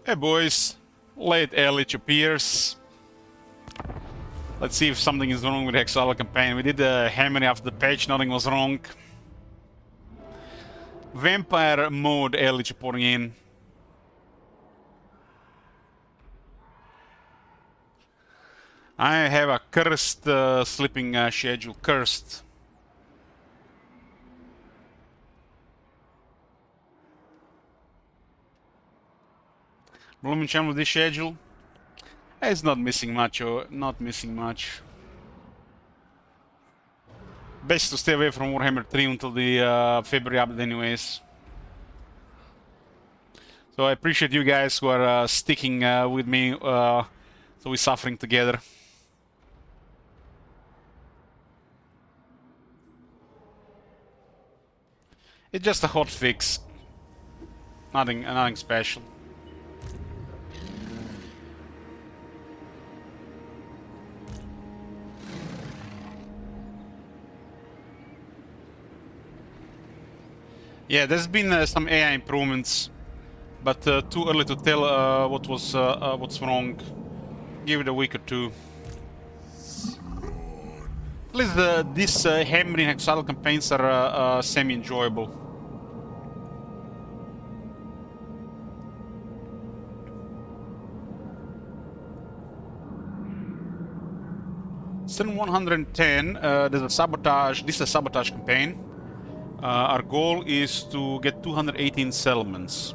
Hey boys, late Elich appears. Let's see if something is wrong with the Hexoatl campaign. We did the hammering after the patch, nothing was wrong. Vampire mode Elich reporting in. I have a cursed sleeping schedule, cursed. Blooming channel with this schedule. It's not missing much, or not missing much. Best to stay away from Warhammer 3 until the February update anyways. So I appreciate you guys who are sticking with me, so we're suffering together. It's just a hot fix. Nothing special. Yeah, there's been some AI improvements, but too early to tell what's wrong. Give it a week or two. At least these hammering Hexoatl campaigns are semi-enjoyable. Still 110. There's a sabotage. This is a sabotage campaign. Our goal is to get 218 settlements.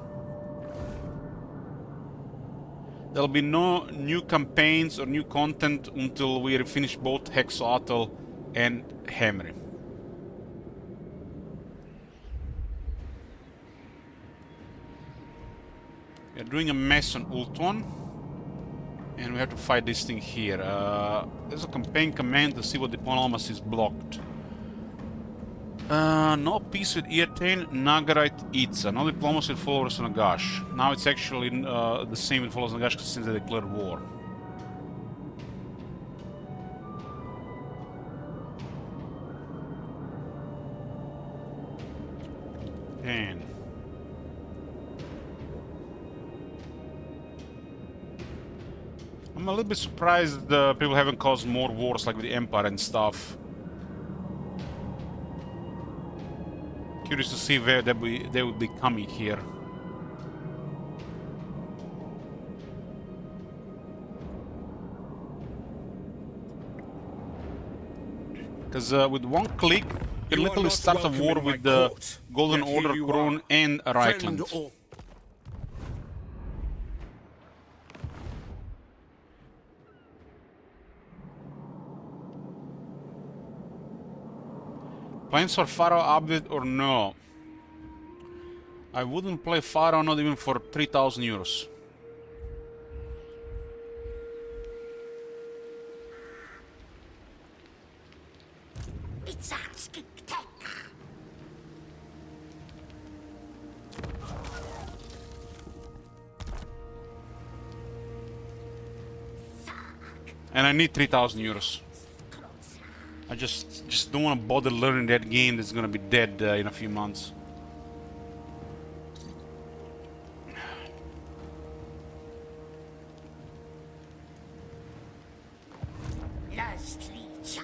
There'll be no new campaigns or new content until we finish both Hexoatl and hammering. We're doing a mess on Ultron, and we have to fight this thing here. There's a campaign command to see what diplomacy is blocked. No peace with Eartane, Nagarite, Itza. No diplomacy with followers of Nagash. Now it's actually the same with followers of Nagash since they declared war. And I'm a little bit surprised people haven't caused more wars like with the Empire and stuff. Curious to see where they would be coming here. Because with one click, you can literally start a war with the Golden Order, Krone, and Reichland. Plans for Pharaoh update or no? I wouldn't play Pharaoh not even for 3,000 euros. It's and I need 3,000 euros. I just don't want to bother learning that game that's gonna be dead in a few months.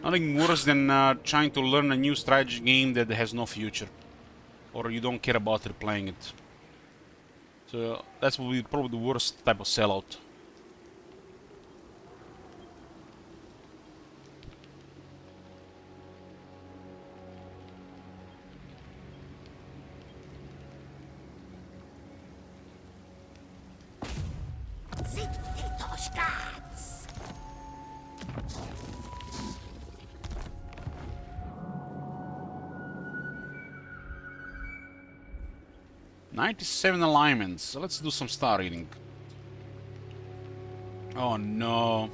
Nothing worse than trying to learn a new strategy game that has no future, or you don't care about replaying it. So that's probably the worst type of sellout. "97 alignments." So let's do some star reading. Oh no.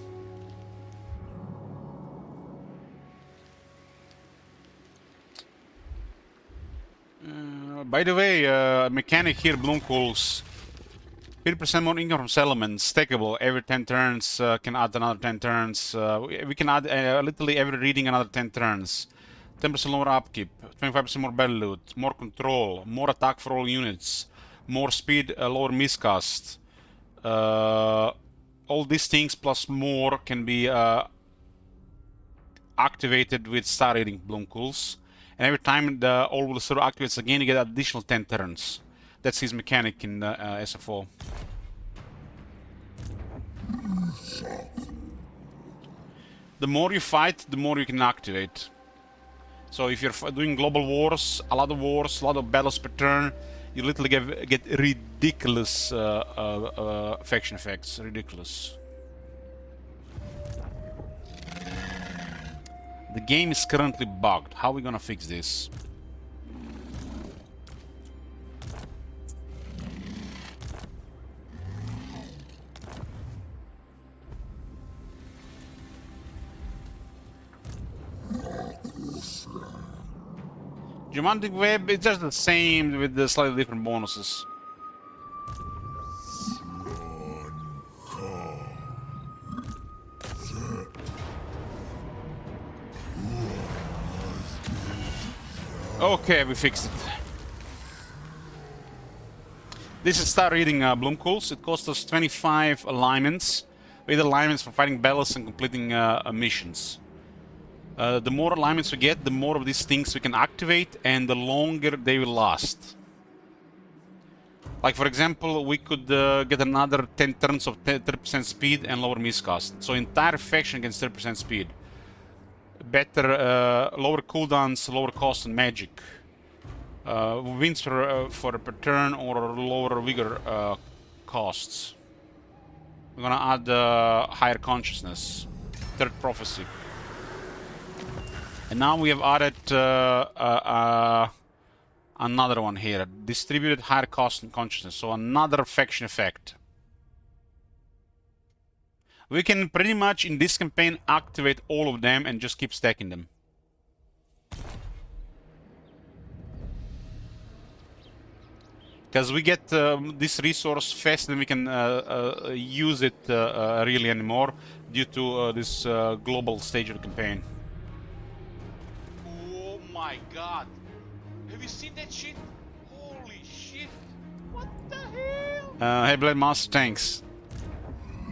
By the way, mechanic here, Bloomcool's 50% more income from settlements, stackable. Every 10 turns can add another 10 turns. We can add literally every reading another 10 turns. 10% lower upkeep, 25% more battle loot, more control, more attack for all units, more speed, lower miscast. All these things plus more can be activated with star rating Bloomcools. And every time the all the server activates again, you get additional 10 turns. That's his mechanic in SFO. The more you fight, the more you can activate. So if you're doing global wars, a lot of battles per turn, you literally get ridiculous faction effects. Ridiculous. The game is currently bugged. How are we gonna fix this? Geomantic Web, it's just the same with the slightly different bonuses. Okay, we fixed it. This is star reading Bloomcools. It cost us 25 alignments. With alignments for fighting battles and completing missions. The more alignments we get, the more of these things we can activate, and the longer they will last. Like for example, we could get another 10 turns of 30% speed and lower miscast. So entire faction gets 30% speed. Better, lower cooldowns, lower cost on magic. Wins for per turn or lower vigor costs. We're gonna add higher consciousness, third prophecy. And now we have added another one here, distributed higher cost and consciousness, so another faction effect. We can pretty much in this campaign activate all of them and just keep stacking them. Because we get this resource faster than we can use it really anymore due to this global stage of the campaign. Oh my god! Have you seen that shit? Holy shit! What the hell? Hey Blade Master, thanks.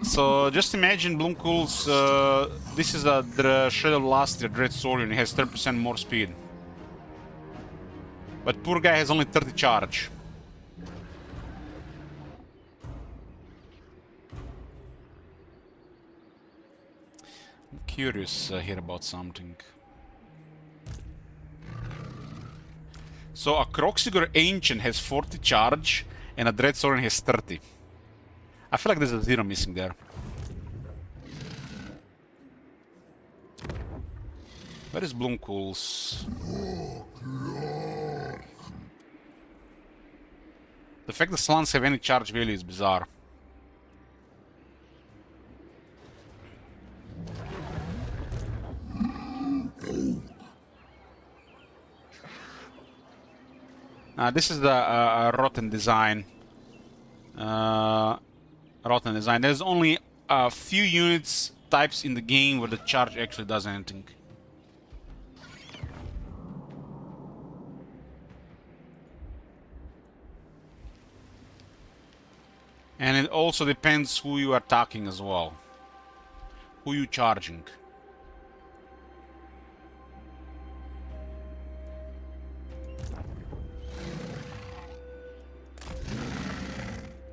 So just imagine Bloomcool's, this is the Shadow of last year, Dread Saurian, he has 30% more speed. But poor guy has only 30 charge. I'm curious here about something. So a Croxigor Ancient has 40 charge and a Dread Saurian has 30. I feel like there's a 0 missing there. Where is Bloomcools? The fact that slants have any charge value is bizarre. This is the rotten design. Rotten design. There's only a few units types in the game where the charge actually does anything. And it also depends who you are attacking as well. Who you charging.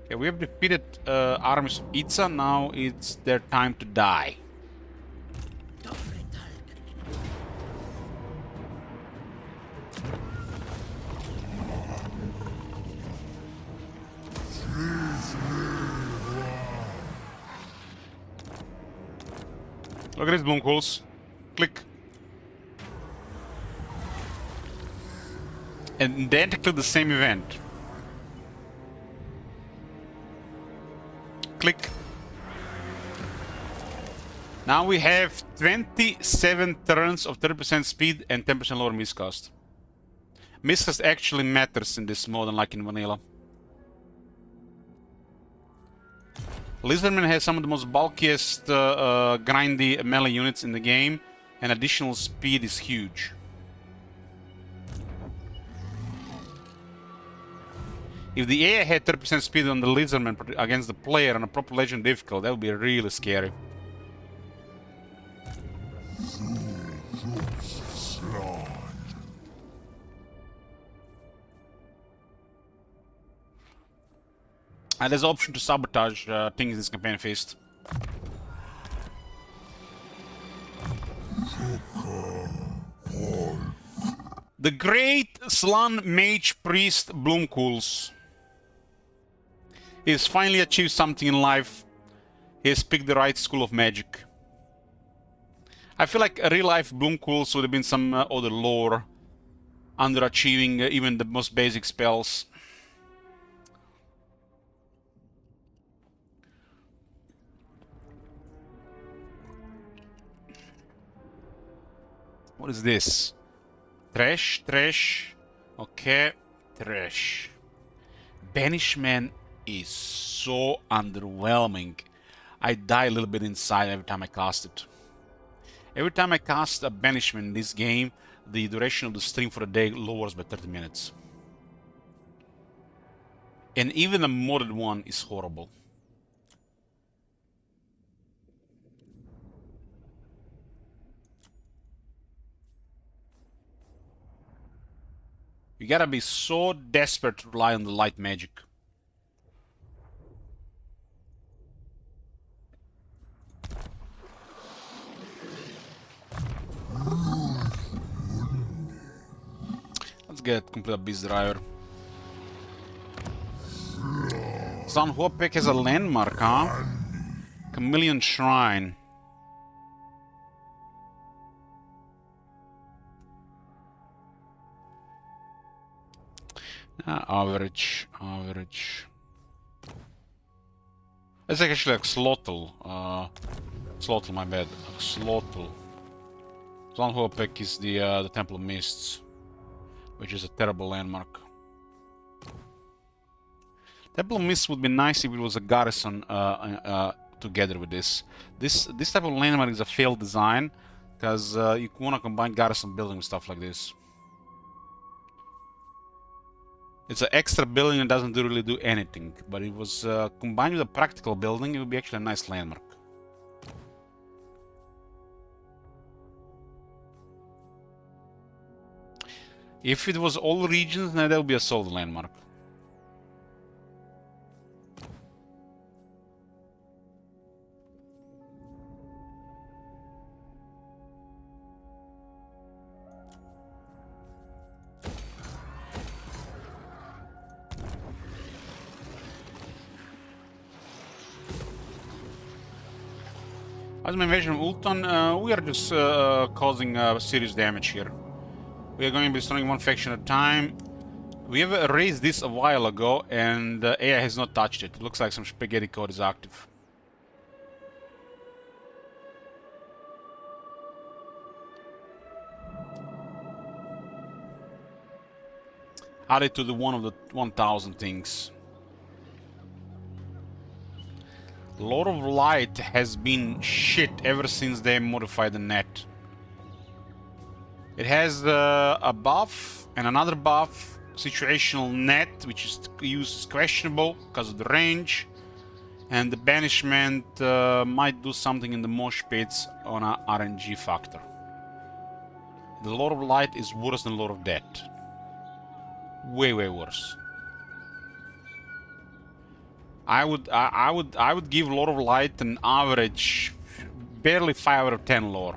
Okay, we have defeated armies of Itza. Now it's their time to die. Look at these Bloomcools. Click. And identically the same event. Click. Now we have 27 turns of 30% speed and 10% lower miscast. Miscast actually matters in this mode, unlike in vanilla. Lizardman has some of the most bulkiest grindy melee units in the game, and additional speed is huge. If the AI had 30% speed on the Lizardman against the player on a proper legend difficult, that would be really scary. And there's an option to sabotage things in this campaign feast. The great Slan Mage Priest Bloomcools. He has finally achieved something in life. He has picked the right school of magic. I feel like a real life Bloomcools would have been some other lore, underachieving even the most basic spells. What is this? Trash, trash. Okay, trash. Banishment is so underwhelming. I die a little bit inside every time I cast it. Every time I cast a banishment in this game, the duration of the stream for a day lowers by 30 minutes. And even a modded one is horrible. You gotta be so desperate to rely on the light magic. Let's get complete beast driver. Zanhuopek has a landmark, huh? Chameleon Shrine. Average. It's actually like Slotl. Slotl, my bad. Slotl. Zanhuopek is the Temple of Mists, which is a terrible landmark. Temple of Mists would be nice if it was a garrison together with this. This type of landmark is a failed design, because you want to combine garrison building with stuff like this. It's an extra building and doesn't really do anything, but it was combined with a practical building, it would be actually a nice landmark. If it was all regions, then that would be a solid landmark. As my invasion of Ultan, we are just causing serious damage here. We are going to be destroying one faction at a time. We have erased this a while ago, and AI has not touched it. It looks like some spaghetti code is active. Add it to the one of the 1000 things. Lord of Light has been shit ever since they modified the net. It has a buff and another buff. Situational net, which is used is questionable because of the range. And the banishment might do something in the mosh pits on a RNG factor. The Lord of Light is worse than Lord of Death. Way worse. I would give Lord of Light an average, barely 5 out of 10 lore.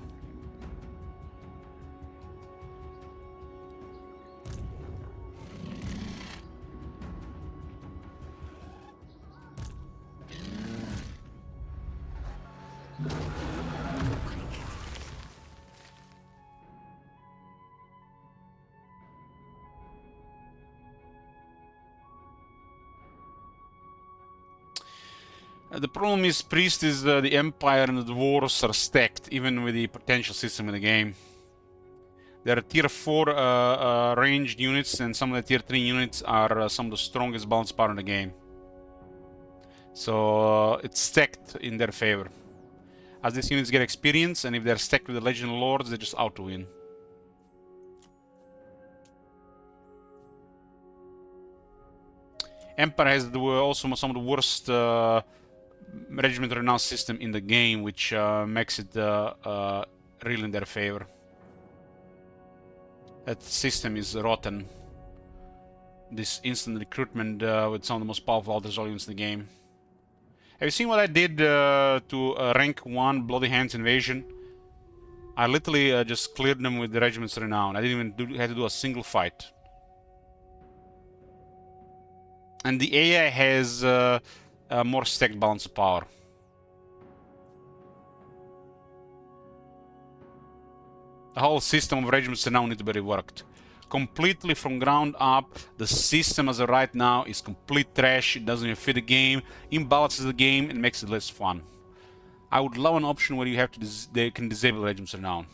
The problem is Priest is the Empire and the Dwarves are stacked, even with the potential system in the game. There are tier 4 ranged units, and some of the tier 3 units are some of the strongest balance power in the game. So it's stacked in their favor. As these units get experience, and if they're stacked with the Legend Lords, they're just out to win. Empire has also some of the worst regiment renown system in the game, which makes it really in their favor. That system is rotten. This instant recruitment with some of the most powerful Alter units in the game. Have you seen what I did to rank 1 Bloody Hands Invasion? I literally just cleared them with the Regiment's Renown. I didn't even have to do a single fight. And the AI has a more stacked balance of power. The whole system of Regiment's Renown needs to be reworked. Completely from ground up, the system as of right now is complete trash. It doesn't even fit the game, imbalances the game, and makes it less fun. I would love an option where you have to they can disable Regiment's Renown.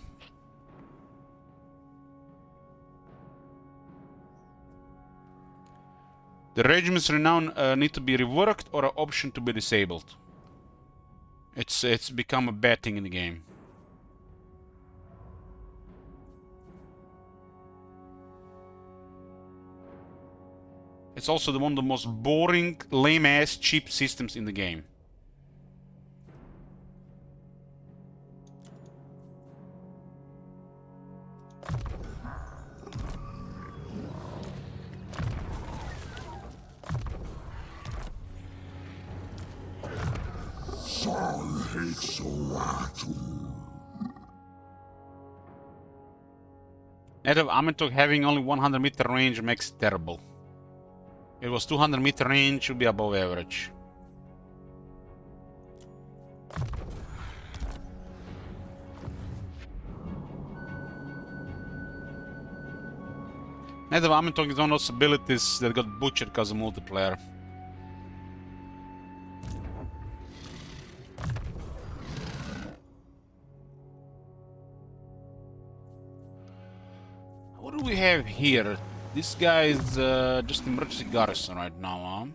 The Regiment's Renown need to be reworked or an option to be disabled. It's become a bad thing in the game. It's also one of the most boring, lame-ass, cheap systems in the game. Hexoatl. Net of Amentok having only 100 meter range makes it terrible. It was 200 meter range, should be above average. Net of Amentok is one of those abilities that got butchered because of multiplayer. What do we have here? This guy is just emergency garrison right now, huh?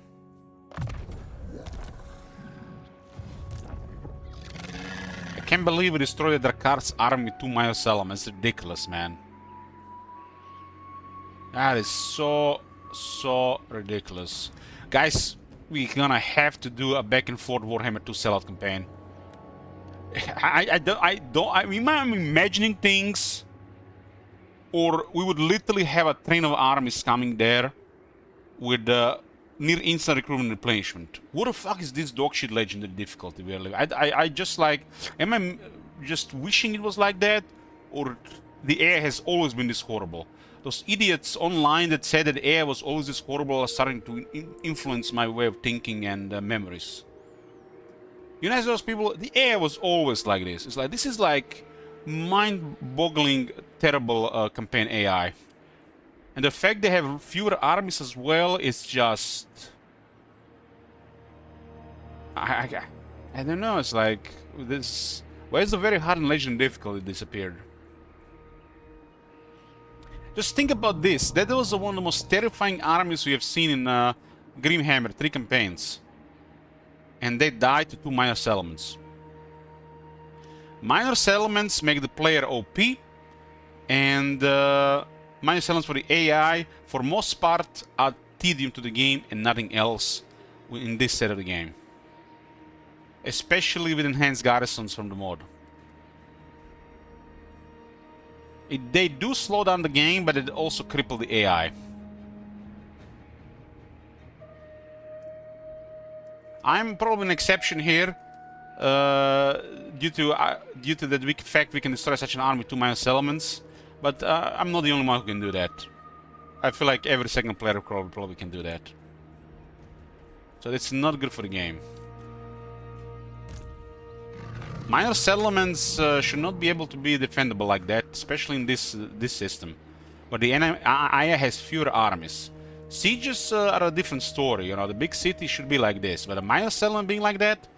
I can't believe we destroyed Drakar's army with 2 Miles Elements. It's ridiculous, man. That is so ridiculous. Guys, we're gonna have to do a back and forth Warhammer 2 sellout campaign. I'm imagining things, or we would literally have a train of armies coming there with near instant recruitment replenishment. What the fuck is this dogshit legendary difficulty we are living? I just like, am I just wishing it was like that, or the AI has always been this horrible? Those idiots online that said that AI was always this horrible are starting to influence my way of thinking and memories. You know, those people, the AI was always like this. It's like, this is like mind-boggling, terrible campaign AI. And the fact they have fewer armies as well is just... I don't know, it's like this... Where's the very hard and legend difficulty disappeared? Just think about this. That was one of the most terrifying armies we have seen in Grimhammer, 3 campaigns. And they died to 2 minor settlements. Minor settlements make the player OP, and minor settlements for the AI, for most part, add tedium to the game and nothing else in this set of the game. Especially with enhanced garrisons from the mod. They do slow down the game, but it also cripple the AI. I'm probably an exception here, due to that weak fact we can destroy such an army with 2 minus elements. But I'm not the only one who can do that. I feel like every second player probably can do that. So it's not good for the game. Minor settlements should not be able to be defendable like that, especially in this system, where the AI has fewer armies. Sieges are a different story, you know, the big city should be like this, but a minor settlement being like that...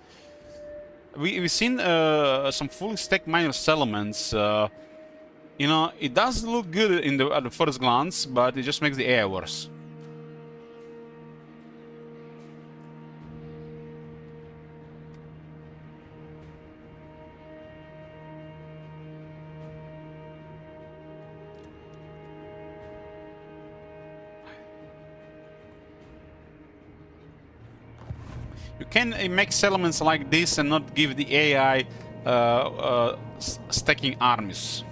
We've seen some fully stacked minor settlements, you know, it does look good at the first glance, but it just makes the AI worse. You can make settlements like this and not give the AI stacking armies.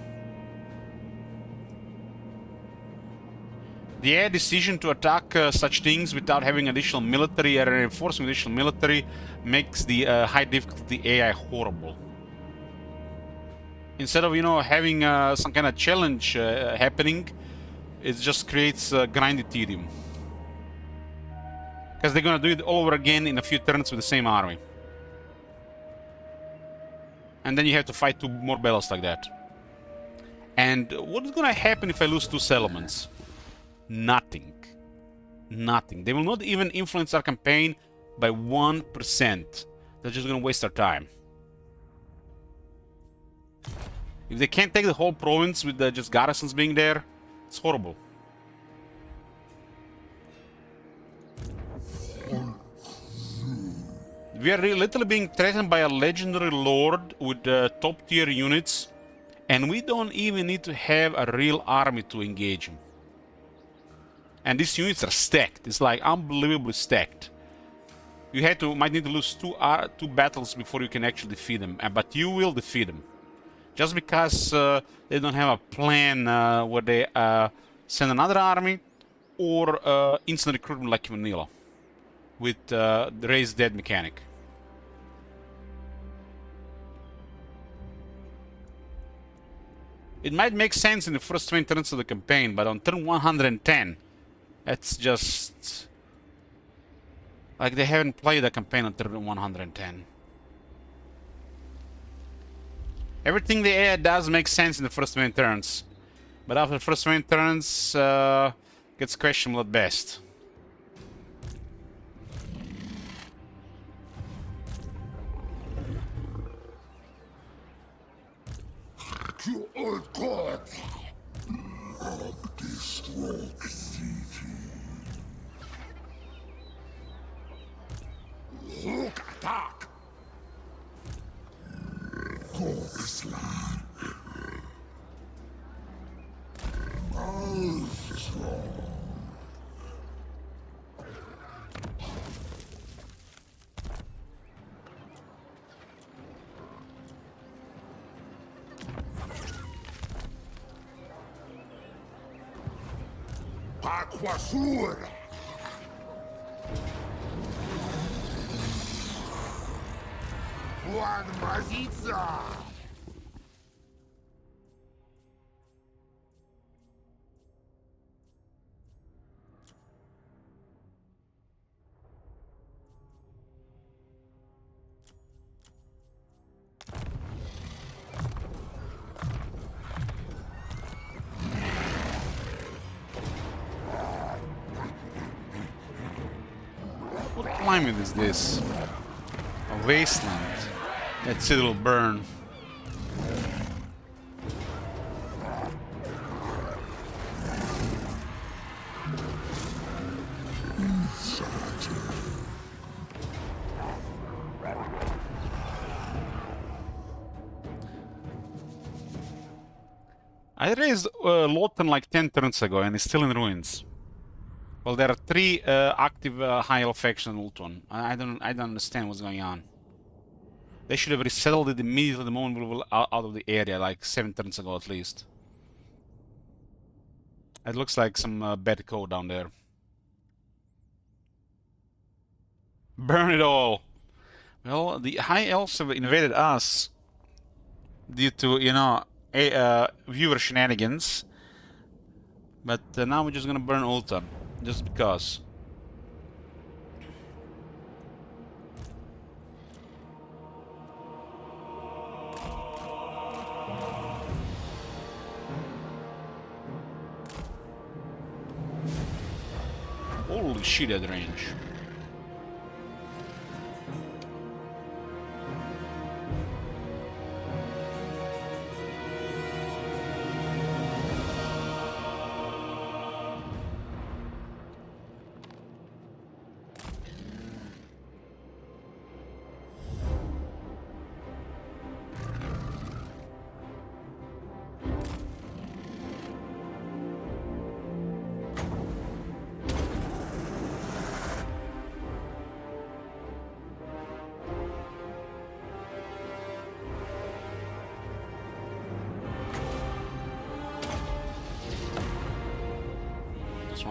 The AI decision to attack such things without having additional military or reinforcing additional military makes the high difficulty AI horrible. Instead of, you know, having some kind of challenge happening, it just creates grinded tedium. Because they're gonna do it all over again in a few turns with the same army. And then you have to fight 2 more battles like that. And what is gonna happen if I lose 2 settlements? Nothing. Nothing. They will not even influence our campaign by 1%. They're just gonna waste our time. If they can't take the whole province with just garrisons being there, it's horrible. We are literally being threatened by a legendary lord with top tier units, and we don't even need to have a real army to engage him. And these units are stacked. It's like unbelievably stacked. You might need to lose 2 battles before you can actually defeat them, but you will defeat them. Just because they don't have a plan where they send another army or instant recruitment like vanilla with the raise dead mechanic. It might make sense in the first 20 turns of the campaign, but on turn 110, that's just like they haven't played a campaign on turn 110. Everything the AI does makes sense in the first 20 turns, but after the first 20 turns, gets questionable at best. To all gods. Destructivity. Look, attack. Godsland. Maelstrom. Aquasura. Juan Maziza. What climate is this? A wasteland. That's it'll burn. I raised Lawton like 10 turns ago and it's still in ruins. Well, there are 3 active high elf factions in Ultron. I don't understand what's going on. They should have resettled it immediately the moment we were out of the area, like 7 turns ago at least. It looks like some bad code down there. Burn it all! Well, the high elves have invaded us due to, you know, viewer shenanigans. But now we're just gonna burn Ulta, just because. Holy shit, at range.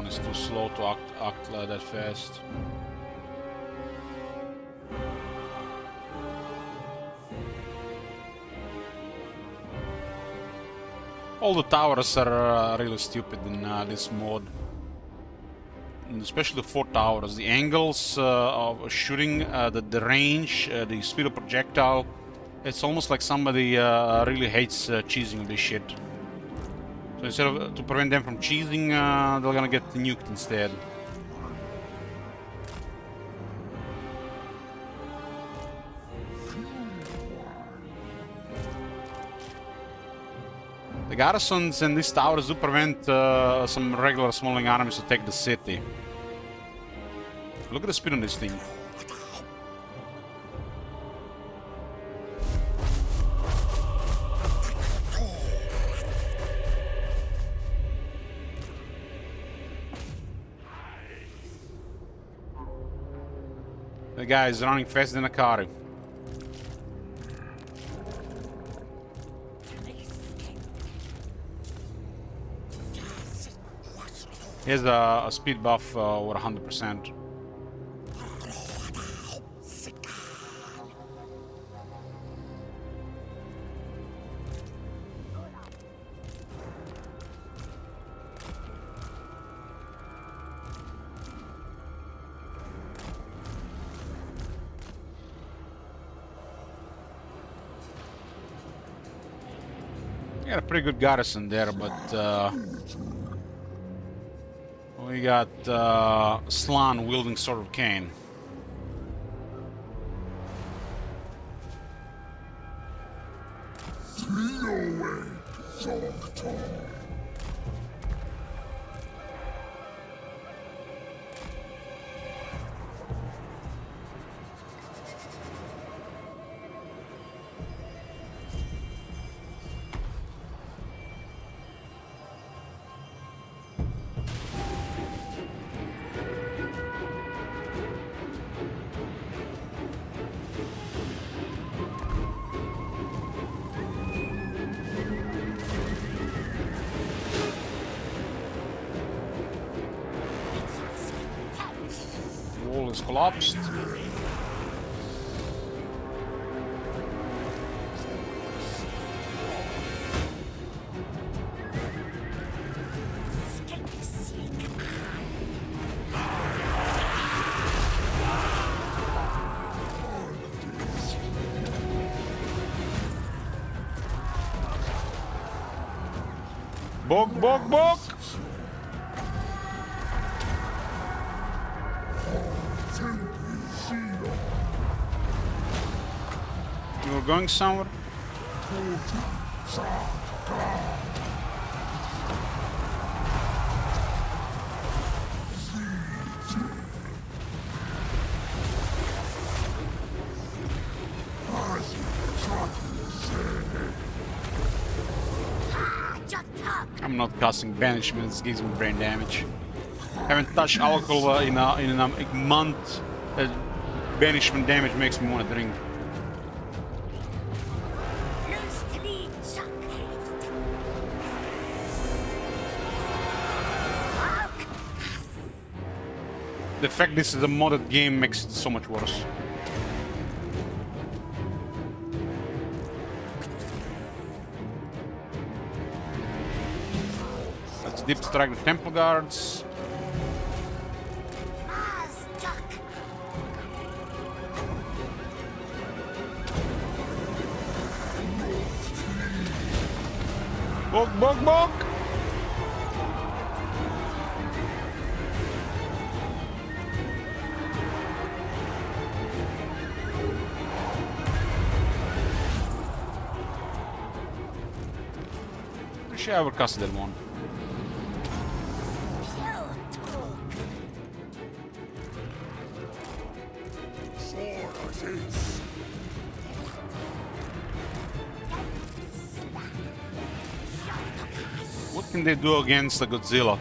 is too slow to act that fast. All the towers are really stupid in this mode. And especially the 4 towers. The angles of shooting, the range, the speed of projectile. It's almost like somebody really hates cheesing this shit. So instead of to prevent them from cheesing, they're gonna get nuked instead. The garrisons and these towers do prevent some regular smalling armies to take the city. Look at the speed on this thing. The guy is running faster than a car. He has a speed buff over 100%. We got a pretty good garrison there, but we got Slan wielding Sword of Cain. Wall is collapsed. Bog, bog, bog! You were going somewhere? I'm not casting banishment, this gives me brain damage. Haven't touched alcohol in a month. Banishment damage makes me want to drink. The fact this is a modded game makes it so much worse. Let's deep strike the temple guards. Bog, bog, bog! Actually, I will cast that one. What can they do against the Godzilla?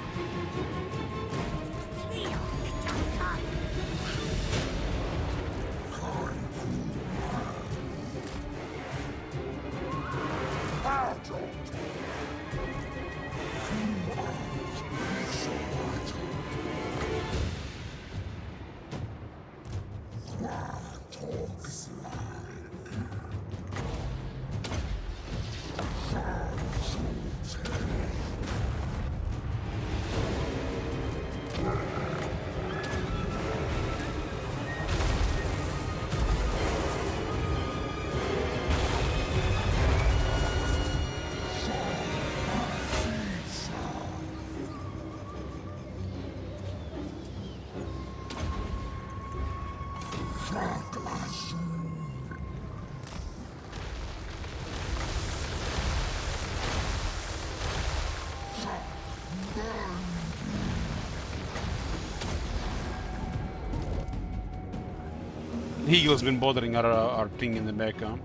The eagle's been bothering our thing in the back, huh?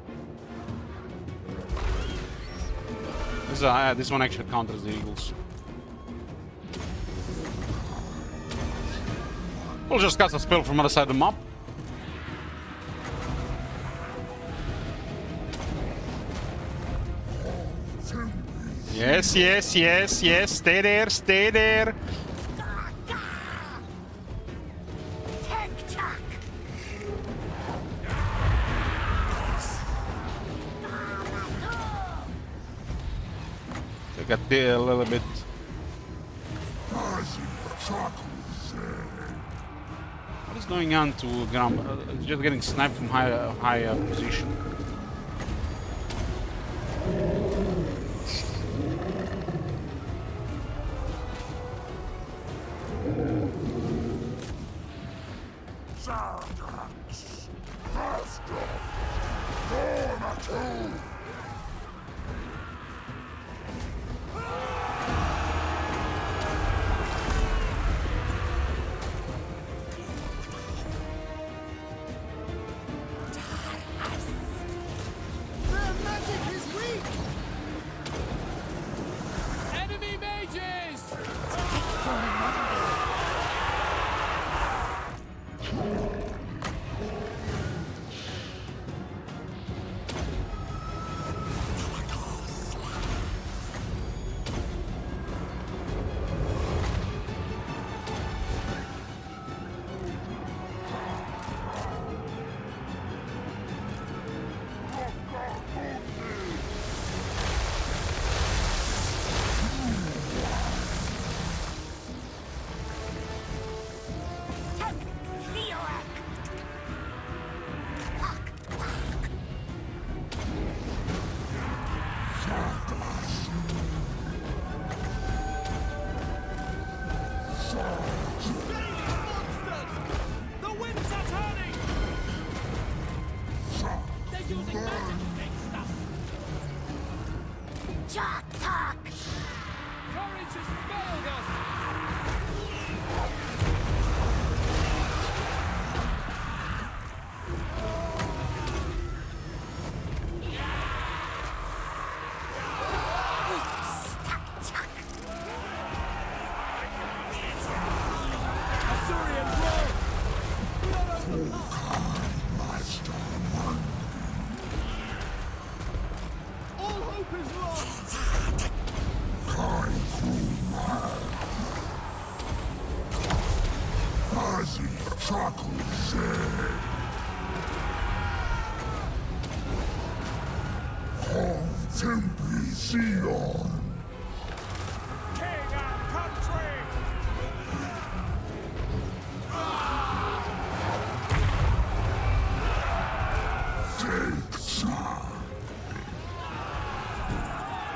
This one actually counters the eagles. We'll just cast a spell from other side of the map. Yes, yes, yes, yes. Stay there, stay there. I got there a little bit. What is going on to Grimhammer? Just getting sniped from high position.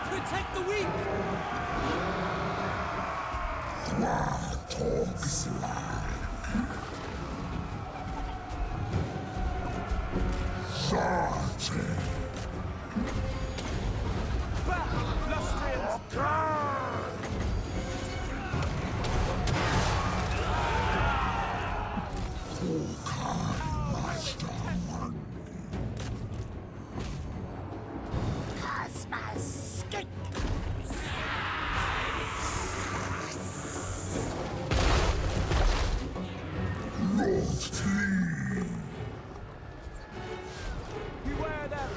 Protect the weak! Beware that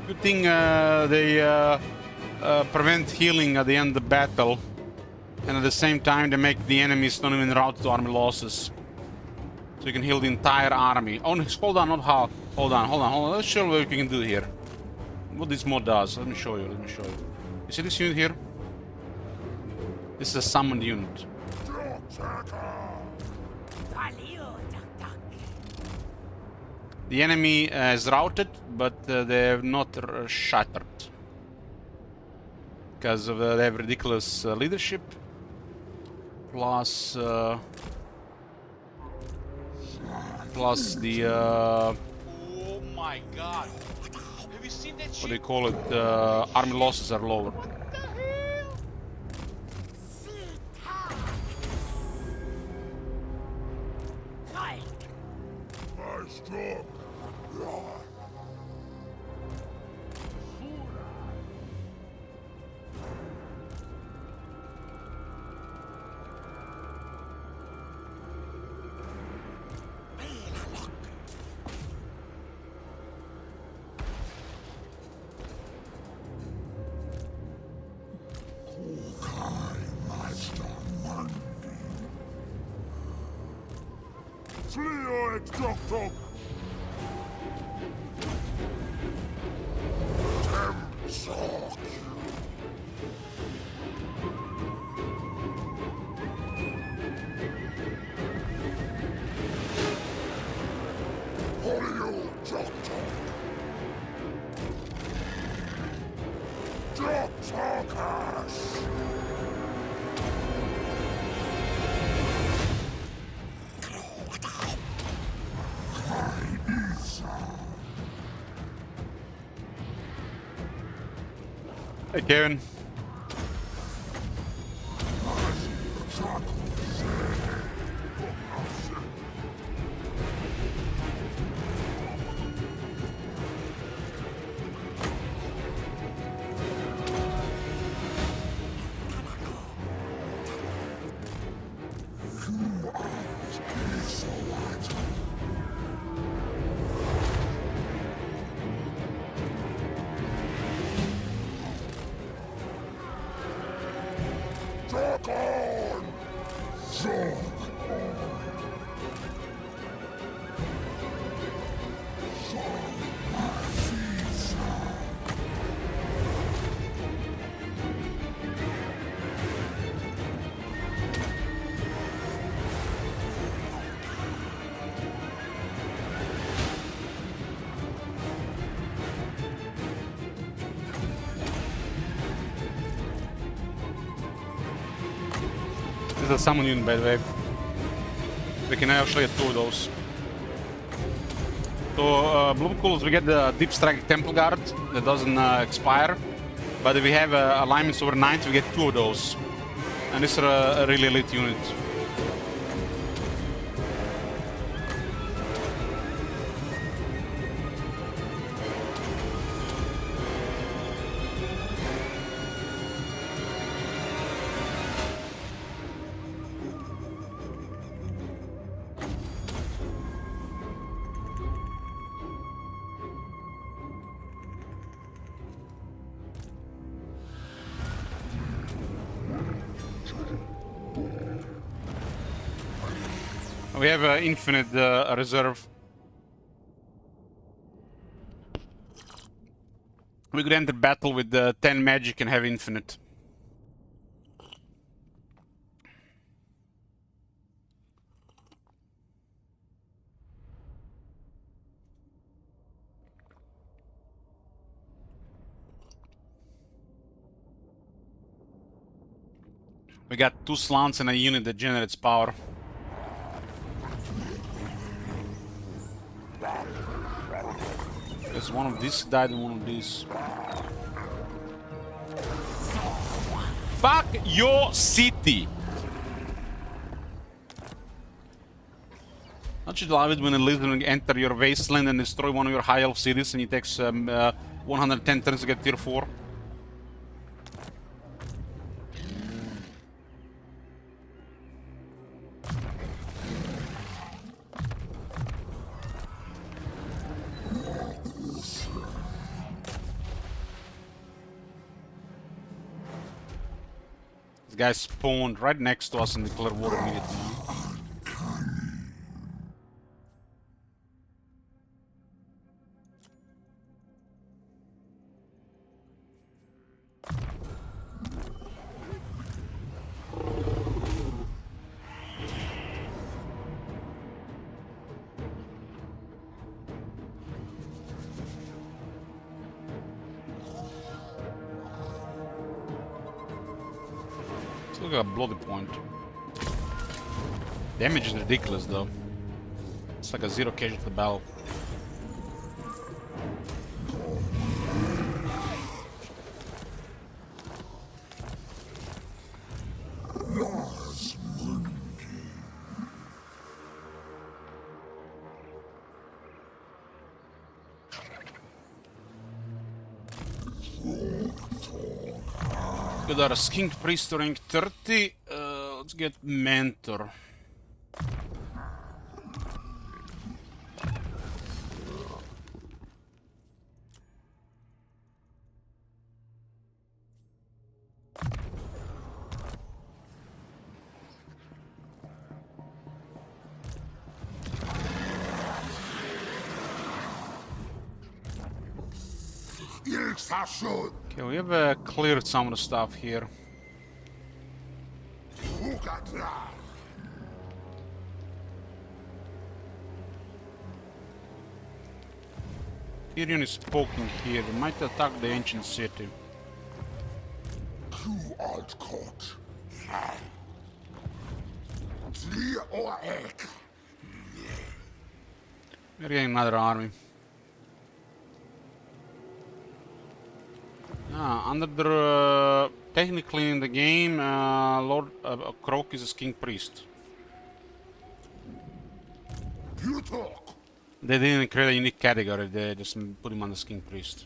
Good thing they prevent healing at the end of the battle, and at the same time they make the enemies not even route to army losses. So you can heal the entire army. Oh, no, hold on, not how. Hold on. Let's show you what you can do here. What this mod does. Let me show you. You see this unit here? This is a summoned unit. The enemy is routed, but they're not shattered. Because of they have ridiculous leadership. Plus the oh my god. Have you seen that shit? What do they call it? Army losses are lower. Hey, Kevin. This is a summon unit, by the way. We can actually get two of those. So, Bloom Cools, we get the Deep Strike Temple Guard that doesn't expire. But if we have alignments over 9, we get two of those. And this is a really elite unit. We have infinite reserve. We could enter battle with 10 magic and have infinite. We got 2 slants and a unit that generates power. There's one of these died and one of these. Fuck your city! Don't you love it when a lizard enter your wasteland and destroy one of your high elf cities and it takes 110 turns to get tier 4? This guy spawned right next to us and declared war immediately. Still got a bloody point. Damage is ridiculous though. It's like a 0 casualty battle. Got our skink priest to rank 30. Let's get mentor. Okay, we have cleared some of the stuff here. Tyrion is poking here. We might attack the ancient city. We're getting another army. Under the technically in the game, Lord Croak is a skink priest. You talk. They didn't create a unique category, they just put him on the skink priest.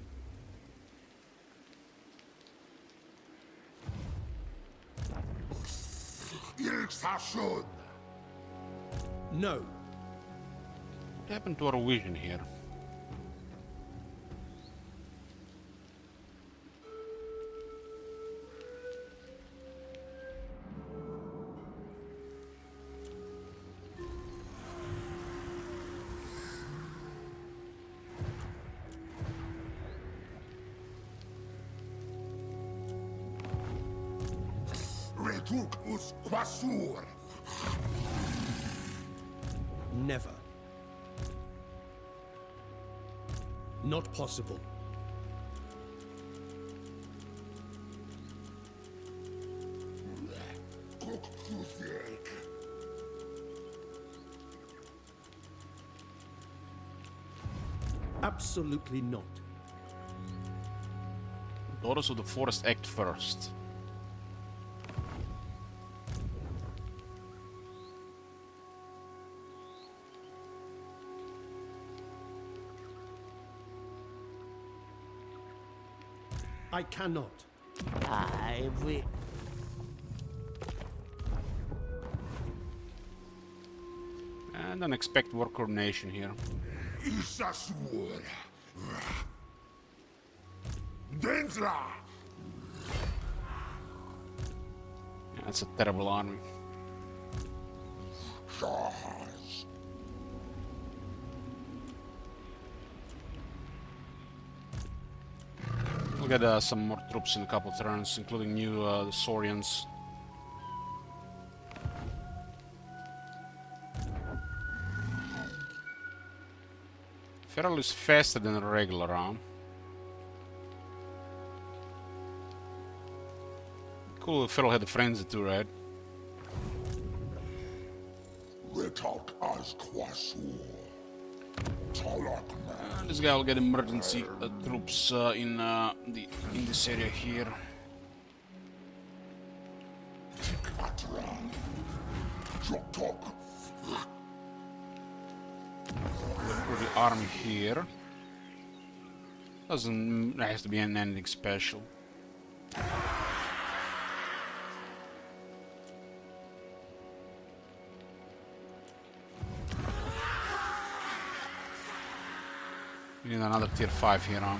No. What happened to our vision here? Never. Not possible. Absolutely not. Daughters of the Forest act first. I cannot. I will. And don't expect war coordination here. Denzra! Yeah, that's a terrible army. We'll get some more troops in a couple turns, including new Saurians. Feral is faster than a regular, huh? Cool if Feral had a frenzy too, right? Retalk as Quasur. Talak man. This guy will get emergency troops in this area here. Atran. Jotok. Look for the army here. Doesn't have to be anything special. We need another tier 5 here, huh?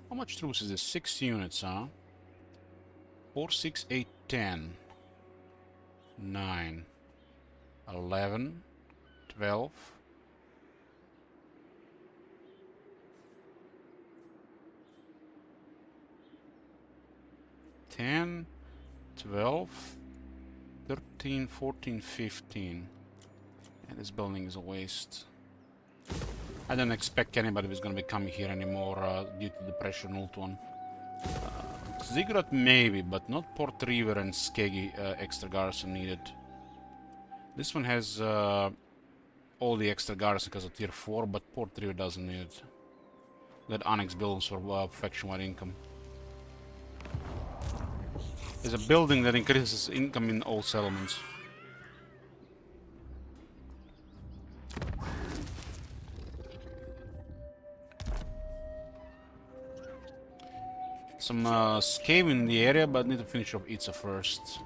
How much troops is this? 6 units, huh? 4, 6, 8, 10. 9. 11. 12. 10, 12, 13, 14, 15. And this building is a waste. I don't expect anybody who's gonna be coming here anymore due to the pressure on Ult 1. Ziggurat maybe, but not Port River and Skeggy extra garrison needed. This one has all the extra garrison because of tier 4, but Port River doesn't need it. Let Annex buildings for faction-wide income. There's a building that increases income in all settlements. Some scave in the area, but need to finish off Itza first.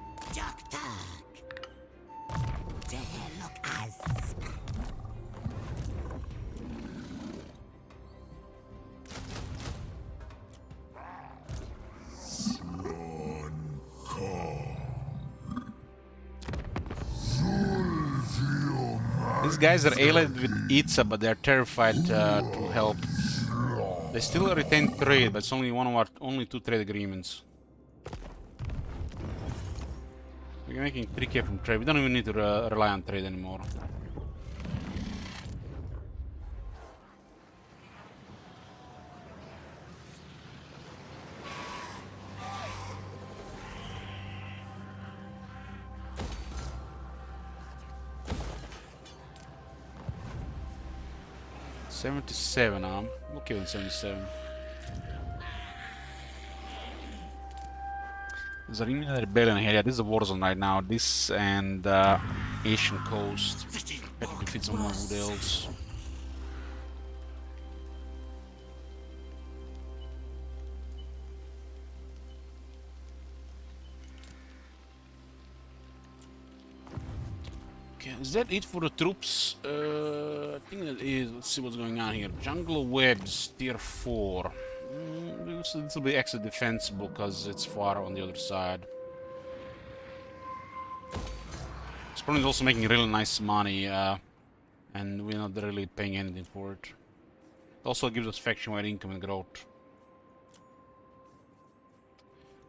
These guys are allied with Itza, but they're terrified to help. They still retain trade, but it's only only 2 trade agreements. We're making 3k from trade. We don't even need to rely on trade anymore. $77, huh? Okay with 77. There's an imminent rebellion here. Yeah, this is a war zone right now. This and Asian coast. Have to defeat some more Wood Elves. Okay, is that it for the troops? I think that is. Let's see what's going on here. Jungle Webs, tier 4. This will be extra defensible because it's far on the other side. This problem is also making really nice money, and we're not really paying anything for it. It also gives us faction-wide income and growth.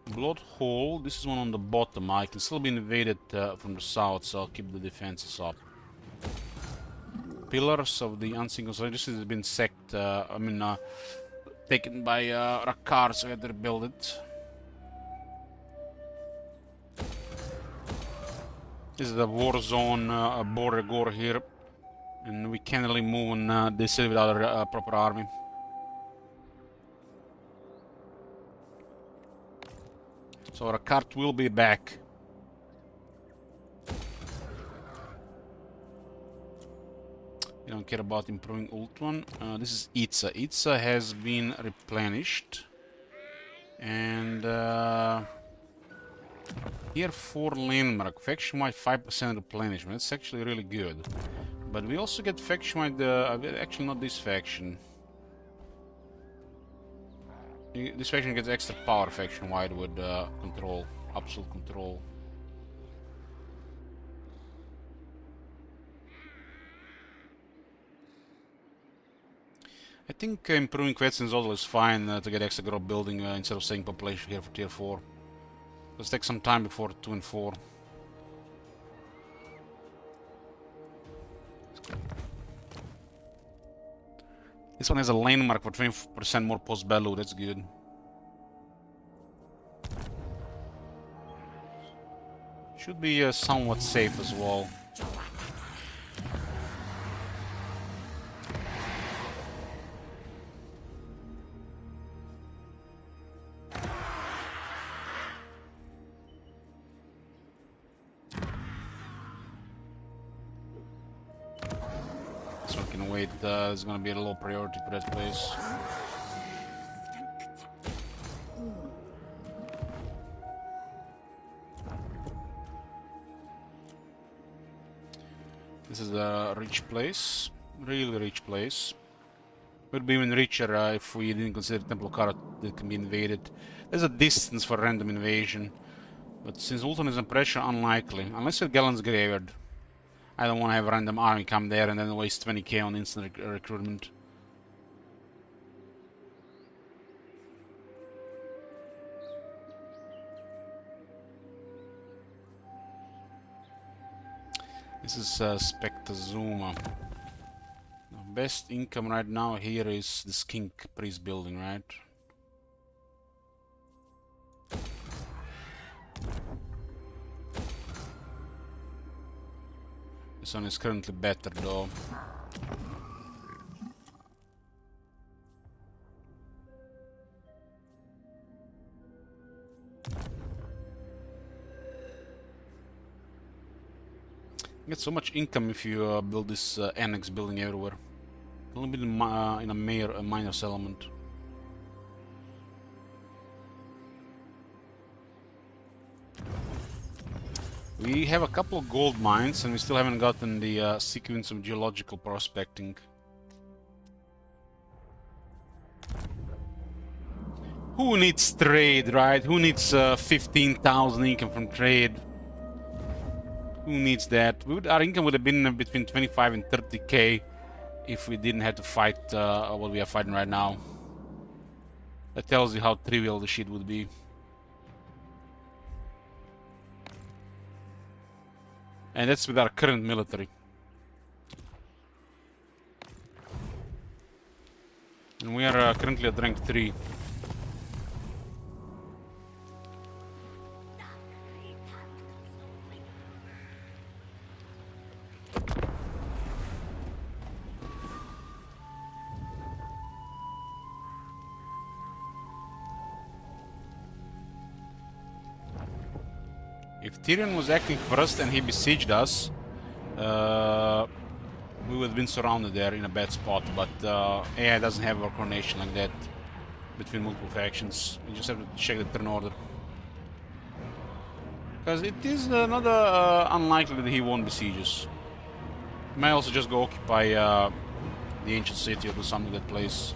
Blood Hole, this is one on the bottom. I can still be invaded from the south, so I'll keep the defenses up. Pillars of the Unseen Consolidation, this has been sacked, taken by Rakkar, so I had to rebuild it. This is the war zone border gore here, and we can't really move on this city without a proper army. So Rakkar will be back. We don't care about improving Ult 1. This is Itza. Itza has been replenished. And here 4 landmark. Faction-wide 5% replenishment. That's actually really good. But we also get faction-wide... actually not this faction. This faction gets extra power faction-wide with control. Absolute control. I think improving Quetzalcoatl is fine to get extra growth building instead of saying population here for tier 4. Let's take some time before 2 and 4. This one has a landmark for 20% more post value, that's good. Should be somewhat safe as well. So we can wait, it's gonna be a low priority for that place. This is a rich place, really rich place. Would be even richer if we didn't consider Temple Kara that can be invaded. There's a distance for random invasion, but since Ulton is in pressure, unlikely. Unless you're Gallon's Graveyard. I don't want to have a random army come there and then waste 20k on instant recruitment. This is Spectazuma. The best income right now here is the Skink Priest building, right? This one is currently better though. You get so much income if you build this annex building everywhere. A little bit in a minor settlement. We have a couple of gold mines and we still haven't gotten the sequence of geological prospecting. Who needs trade, right? Who needs 15,000 income from trade? Who needs that? Our income would have been between 25 and 30k if we didn't have to fight what we are fighting right now. That tells you how trivial the shit would be. And that's with our current military. And we are currently at rank 3. If Tyrion was acting first and he besieged us, we would have been surrounded there in a bad spot, but AI doesn't have a coordination like that between multiple factions. You just have to check the turn order. Because it is not unlikely that he won't besiege us. He might also just go occupy the ancient city or do something in that place.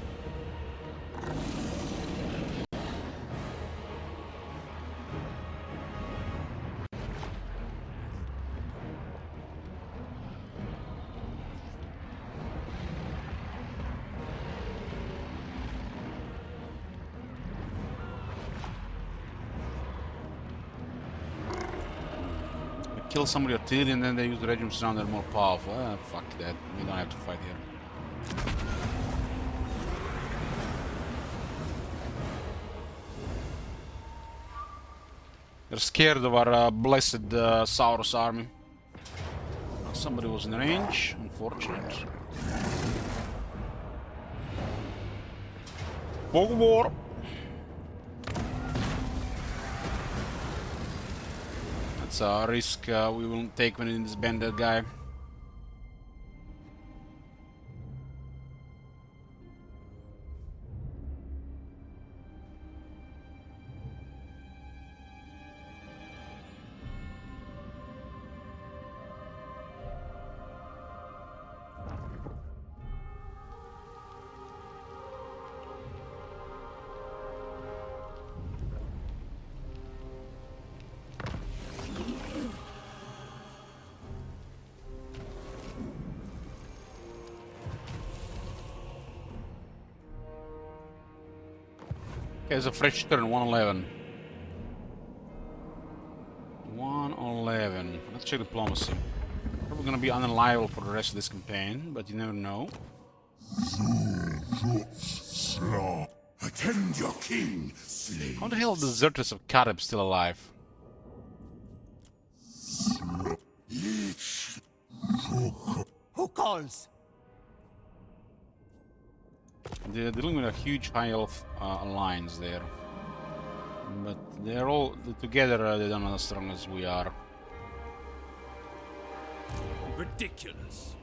Kill somebody artillery and then they use the regiments around, they're more powerful. Fuck that. We don't have to fight here. They're scared of our blessed Saurus army. Somebody was in range, unfortunate. Fog war! That's a risk we will take when in this bandit guy. It's a fresh turn, 111. 111. Let's check diplomacy. Probably gonna be unreliable for the rest of this campaign, but you never know. Attend your king, slave. How the hell is the deserters of Kareb still alive? Who calls? They're dealing with a huge high elf alliance there. But they're all together, they're not as strong as we are. Ridiculous.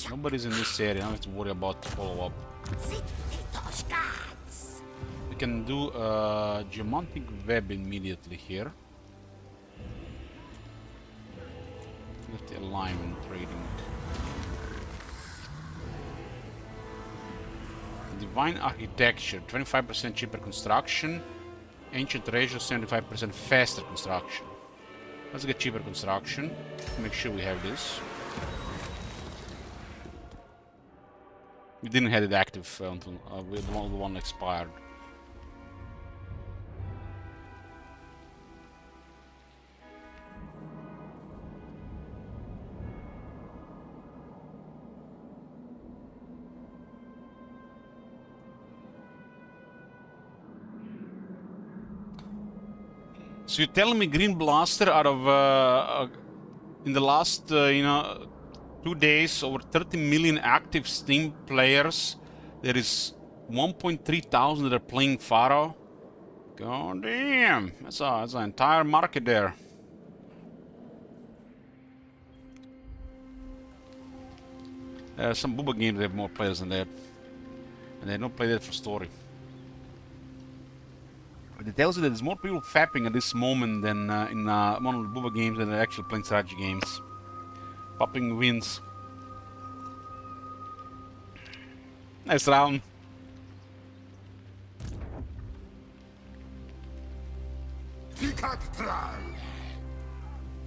Nobody's in this area, I don't have to worry about follow up. We can do a geomantic web immediately here. Get the alignment trading. Divine architecture, 25% cheaper construction. Ancient ratio, 75% faster construction. Let's get cheaper construction. Make sure we have this. We didn't have it active until the one expired. So you're telling me Green Blaster out of in the last 2 days over 30 million active Steam players, there is 1.3 thousand that are playing Pharaoh? God damn, that's an entire market there. Some Booba games have more players than that, and they don't play that for story. But it tells you that there's more people fapping at this moment than in one of the Booba games that are actually playing strategy games. Popping wins. Nice round.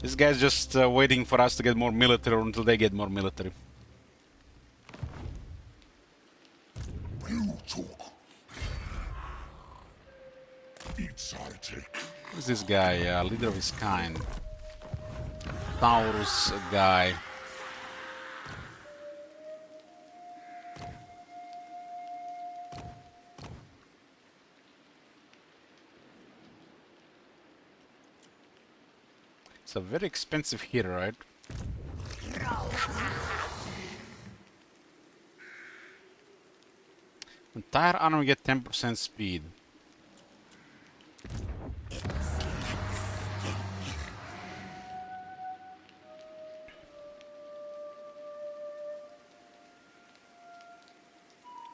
This guy's just waiting for us to get more military or until they get more military. You took. Each I take. Who's this guy? Leader of his kind. Taurus guy. It's a very expensive hero, right? Entire armor get 10% speed.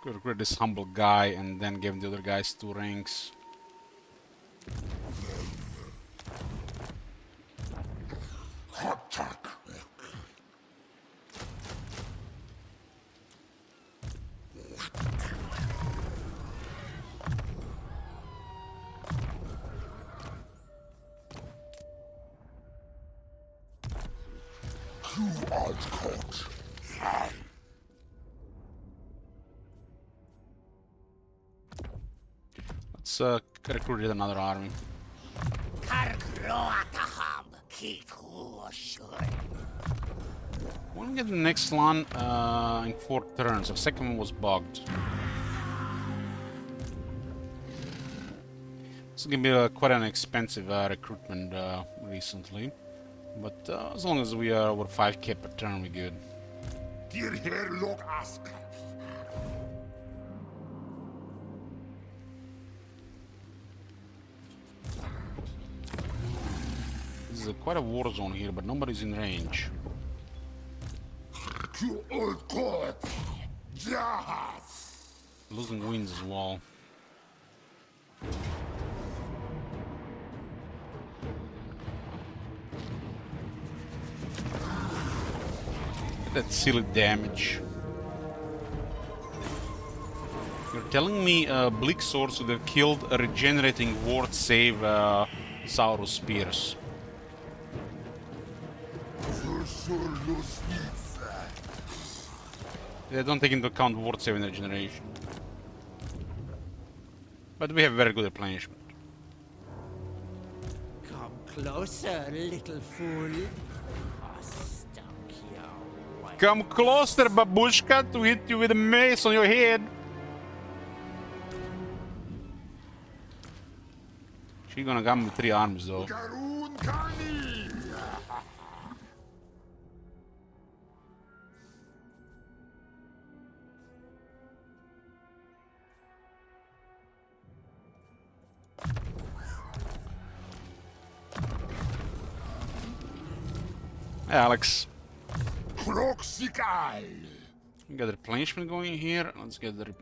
Could recruit this humble guy and then give the other guys 2 ranks. Attack. You are caught. Let's recruit another army. We'll get the next one in 4 turns. The second one was bugged. This is gonna be quite an expensive recruitment recently, but as long as we are over 5k per turn, we're good. Dir Herr log ask. This is quite a war zone here, but nobody's in range. You old court. Yes. Losing wins as well. That silly damage. You're telling me Bleak Swords would have killed a regenerating ward save Saurus Spears. They don't take into account ward save and regeneration. But we have very good replenishment. Come closer, little fool. I'll stuck your way. Come closer, babushka, to hit you with a mace on your head. She's gonna come with 3 arms though. Karun Kani! Hey, Alex. Kroxikal! We got replenishment going here. Let's get the...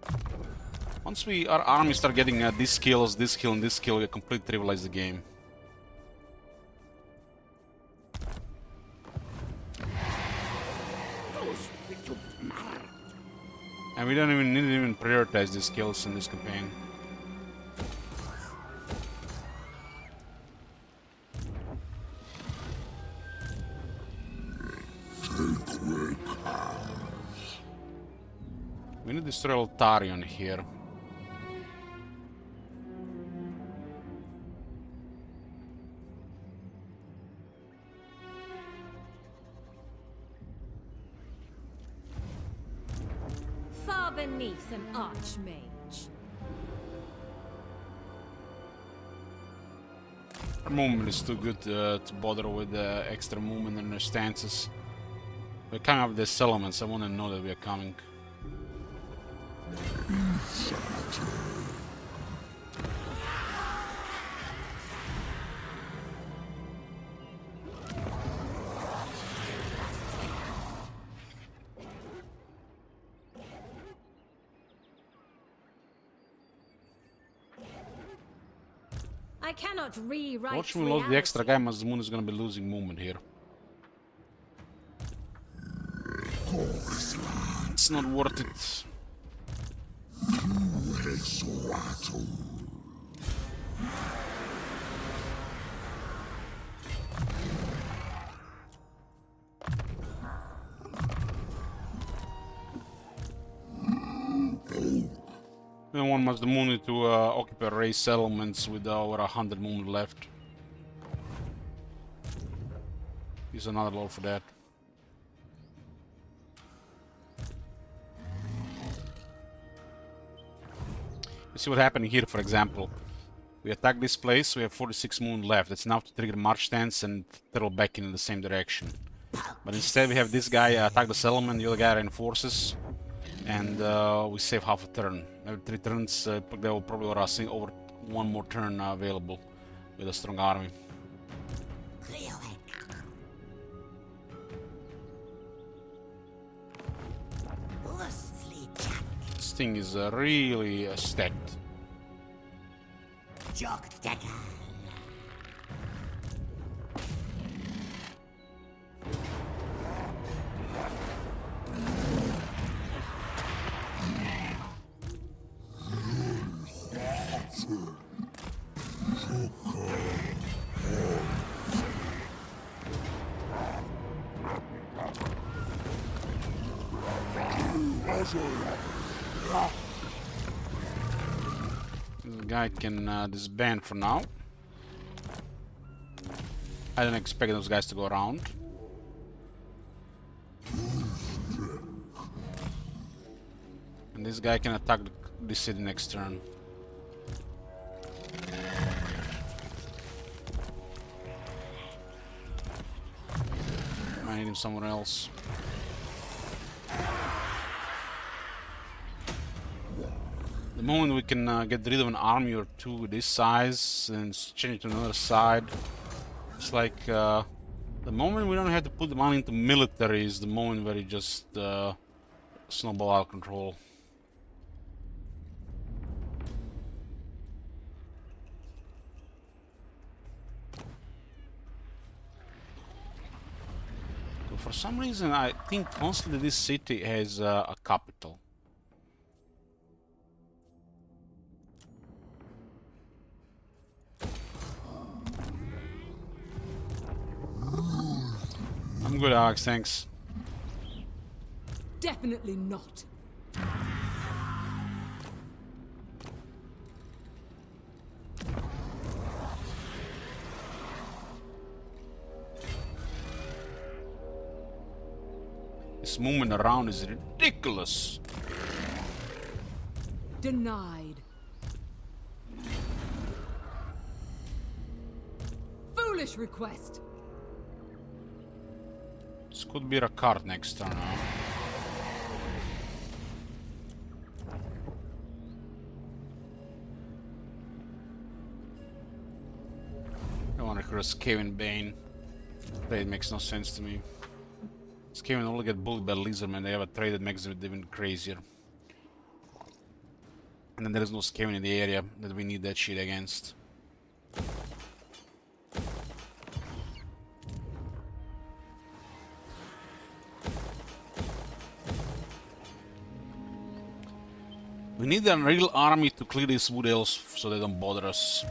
Once our army start getting these skills, this skill, and this skill, we completely trivialize the game. And we don't even need to even prioritize these skills in this campaign. We need to destroy Altarion here. Far beneath an archmage. Our movement is too good to bother with extra movement in their stances. We're coming up with these settlements, I want to know that we are coming. I cannot rewrite Watch me load the extra guy, as the moon is gonna be losing movement here. It's not worth it. Hexoatl! We don't want much the moon to occupy race settlements with over 100 movement left. Use another load for that. You see what happened here, for example. We attack this place, we have 46 moon left. It's enough to trigger march stance and turtle back in the same direction. But instead we have this guy attack the settlement, the other guy reinforces, and we save half a turn. Every 3 turns, they will probably over 1 more turn available with a strong army. This thing is really stacked. This guy can disband for now. I didn't expect those guys to go around. And this guy can attack this city next turn. I need him somewhere else. The moment we can get rid of an army or two this size and change it to another side, it's like the moment we don't have to put the money into military is the moment where you just snowball out of control. So for some reason I think constantly this city has a capital. I'm good, Alex, thanks. Definitely not. This movement around is ridiculous. Denied. Foolish request. This could be a card next turn. Huh? I want to cross Skaven Bane. Trade makes no sense to me. Skaven only get bullied by Lizardman. They have a trade that makes it even crazier. And then there is no Skaven in the area that we need that shit against. We need a real army to clear these wood elves so they don't bother us.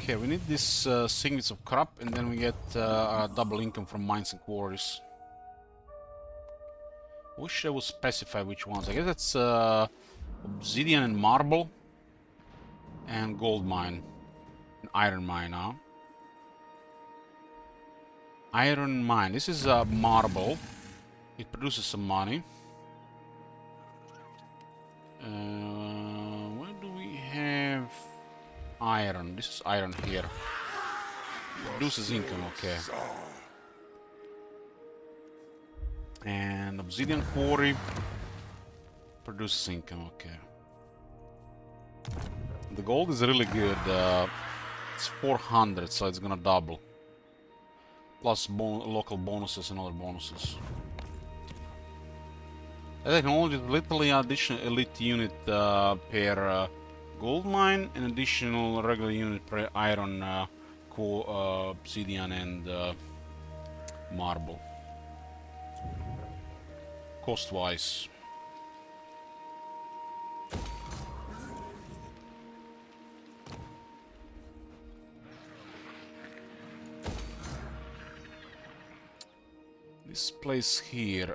Okay, we need this singlets of crop, and then we get a double income from mines and quarries. Wish I would specify which ones. I guess that's obsidian and marble, and gold mine, and iron mine. Huh? Iron mine. This is marble. It produces some money. Where do we have iron? This is iron here. Produces income, okay. And obsidian quarry produces income, okay. The gold is really good. It's 400, so it's gonna double. Plus local bonuses and other bonuses. The technology is literally an additional elite unit per gold mine, an additional regular unit per iron, obsidian, and marble. Cost-wise. This place here,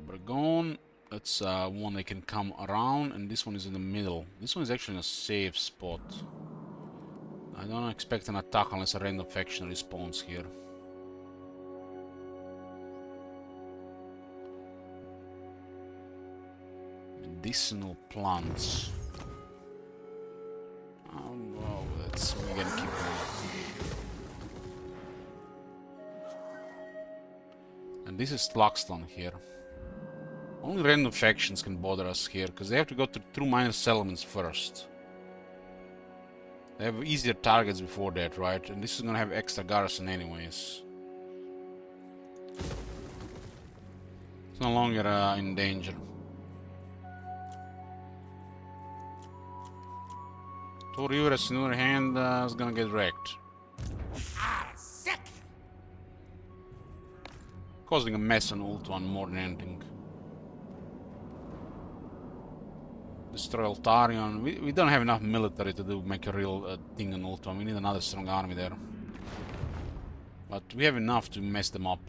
Bragon. That's one they can come around, and this one is in the middle. This one is actually in a safe spot. I don't expect an attack unless a random faction respawns here. Medicinal plants. Oh, wow, that's we're gonna keep going. And this is Tlaxton here. Only random factions can bother us here, because they have to go through minor settlements first. They have easier targets before that, right? And this is gonna have extra garrison anyways. It's no longer in danger. Two Rivers, on the other hand, is gonna get wrecked. Sick! Causing a mess on Ultuan more than anything. Destroy Altarion. We don't have enough military to make a real thing on Ultuan. We need another strong army there. But we have enough to mess them up.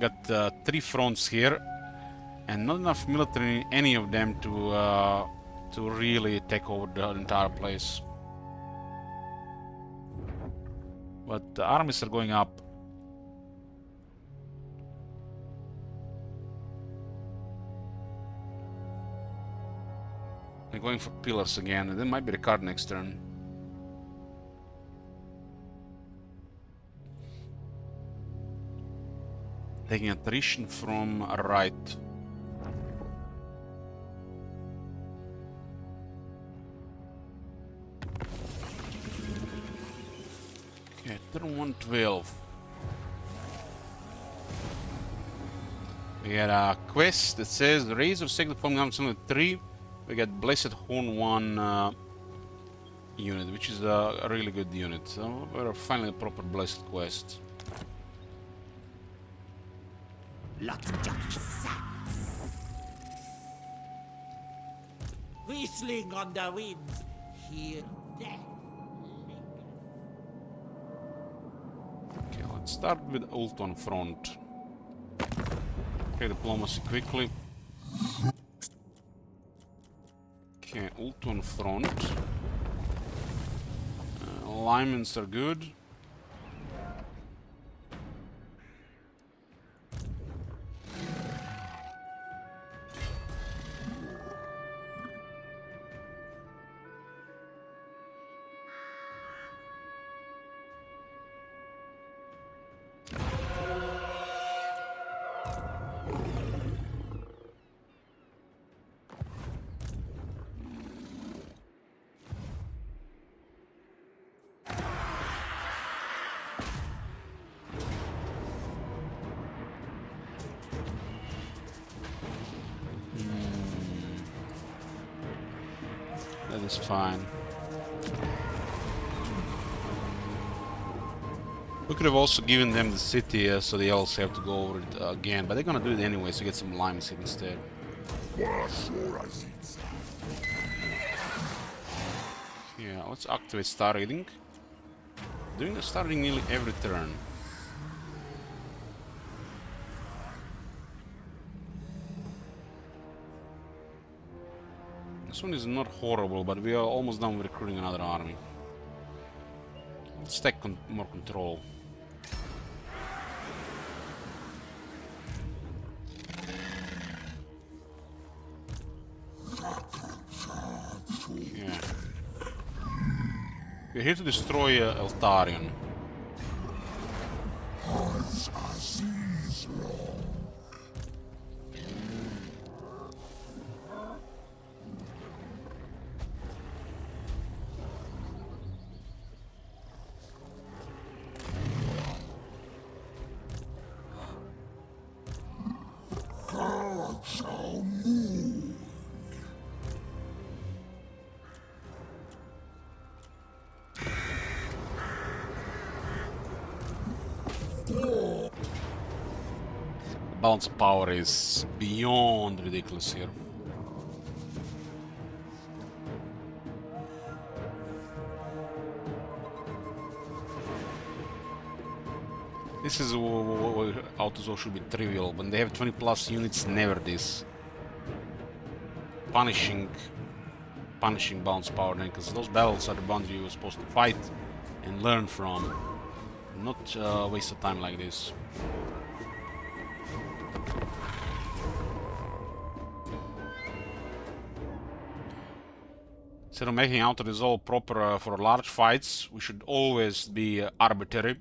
Got 3 fronts here, and not enough military in any of them to really take over the entire place. But the armies are going up. They're going for pillars again, and that might be the card next turn. Taking attrition from right. Okay, turn 112. We got a quest that says raise or sacred form comes on 3. We got Blessed Horn 1 unit, which is a really good unit. So we're finally a proper Blessed quest. whistling on the winds, hear death. Okay, let's start with ult on front. Okay, diplomacy quickly. Okay, ult on front. Alignments are good. That is fine. We could have also given them the city so they also have to go over it again, but they're gonna do it anyway, so get some limes instead. Yeah, let's activate Star Reading. Doing the Star Reading nearly every turn. This one is not horrible, but we are almost done with recruiting another army. Let's take more control. Yeah. We're here to destroy Eltarion. Balance of power is beyond ridiculous here. This is what Autozone should be trivial. When they have 20 plus units, never this. Punishing balance power then, because those battles are the ones you were supposed to fight and learn from. Not waste of time like this. Instead of making auto-resolve proper for large fights, we should always be arbitrary,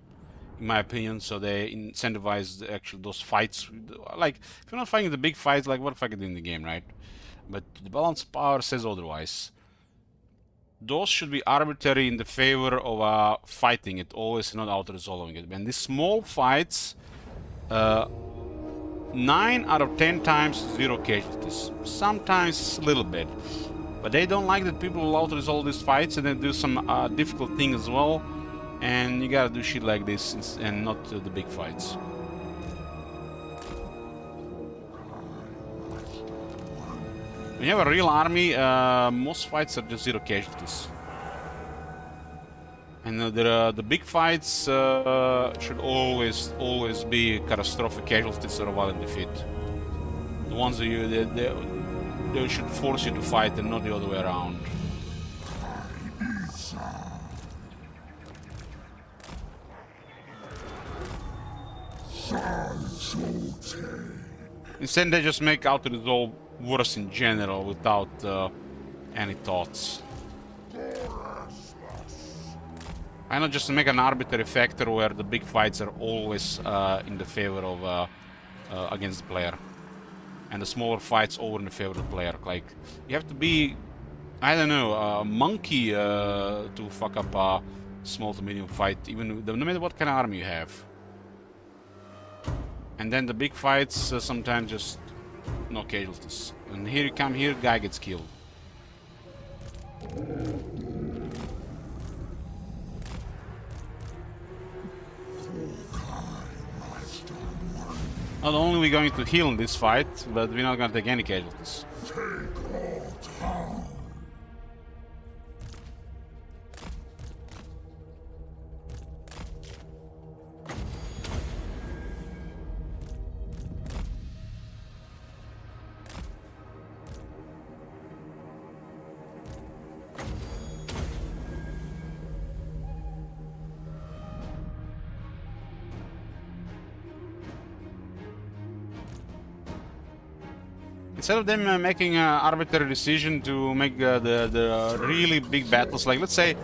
in my opinion, so they incentivize actually those fights. Like, if you're not fighting the big fights, like what the fuck are you doing in the game, right? But the balance of power says otherwise. Those should be arbitrary in the favor of fighting it, always not auto-resolving it. When these small fights, 9 out of 10 times 0 casualties. Sometimes a little bit. But they don't like that people allow to resolve these fights and then do some difficult things as well. And you gotta do shit like this and not the big fights. When you have a real army, most fights are just 0 casualties. And the big fights should always be catastrophic casualties or violent defeat. The ones that they should force you to fight and not the other way around. Instead, they just make auto-resolve worse in general without any thoughts. Why not just make an arbitrary factor where the big fights are always in the favor of against the player, and the smaller fights over in the favor of the player? Like, you have to be, I don't know, a monkey to fuck up a small to medium fight, even no matter what kind of army you have. And then the big fights sometimes just no casualties. And here you come here, guy gets killed. Not only are we going to heal in this fight, but we're not going to take any casualties. Take all town. Instead of them making an arbitrary decision to make the really big battles, like let's say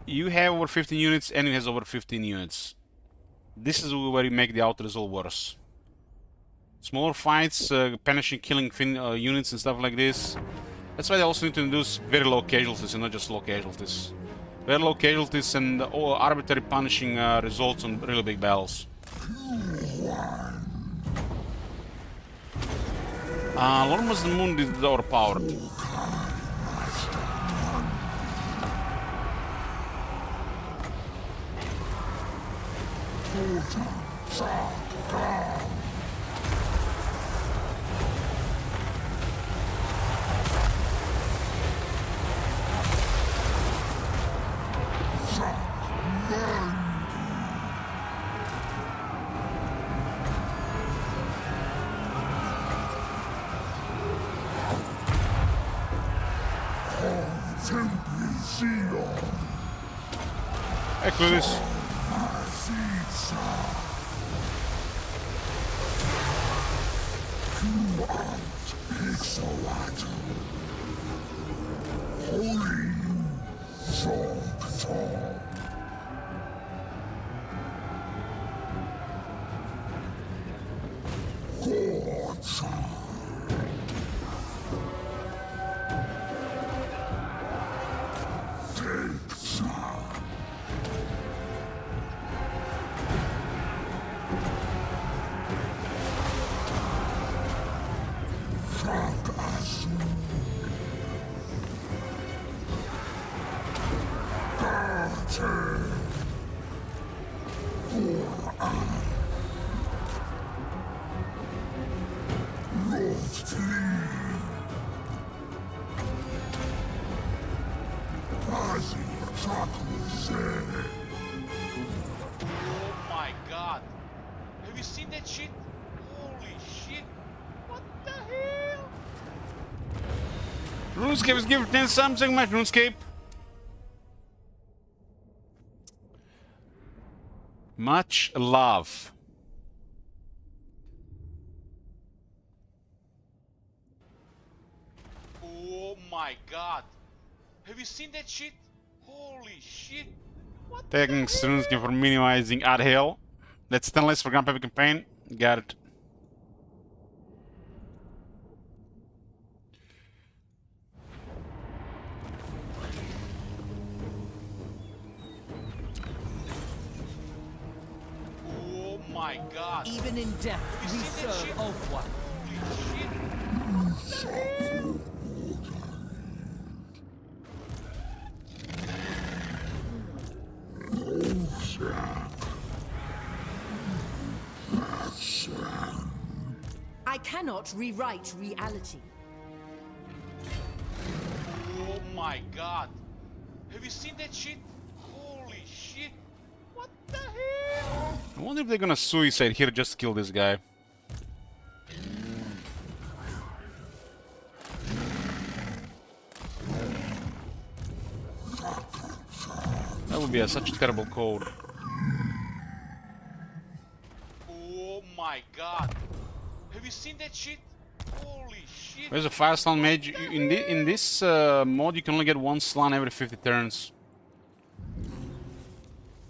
you have over 15 units, enemy has over 15 units. This is where you make the auto result worse. Smaller fights, punishing, killing units and stuff like this. That's why they also need to introduce very low casualties and not just low casualties. Very low casualties and arbitrary punishing results on really big battles. Almost the moon is overpowered. Hey, Clueless. Hexoatl. Holy song. Gods. Take some. Oh my god. Have you seen that shit? Holy shit. What the hell? RuneScape is giving something much, RuneScape. Much love. Oh my god. Have you seen that shit? Holy shit. What Thanks, RuneScape, for minimizing ad hill. That's 10 less for Grand Paper campaign. Got it. Oh my god. Even in death, Have you we seen that serve shit? Ulfwa. Holy shit. What the hell? I cannot rewrite reality. Oh my god. Have you seen that shit? Holy shit. What the hell? I wonder if they're gonna suicide here just to kill this guy. That would be such a terrible code. Oh my god. Have you seen that shit? Holy shit. Where's a fire slan mage? In this mod, you can only get one slan every 50 turns.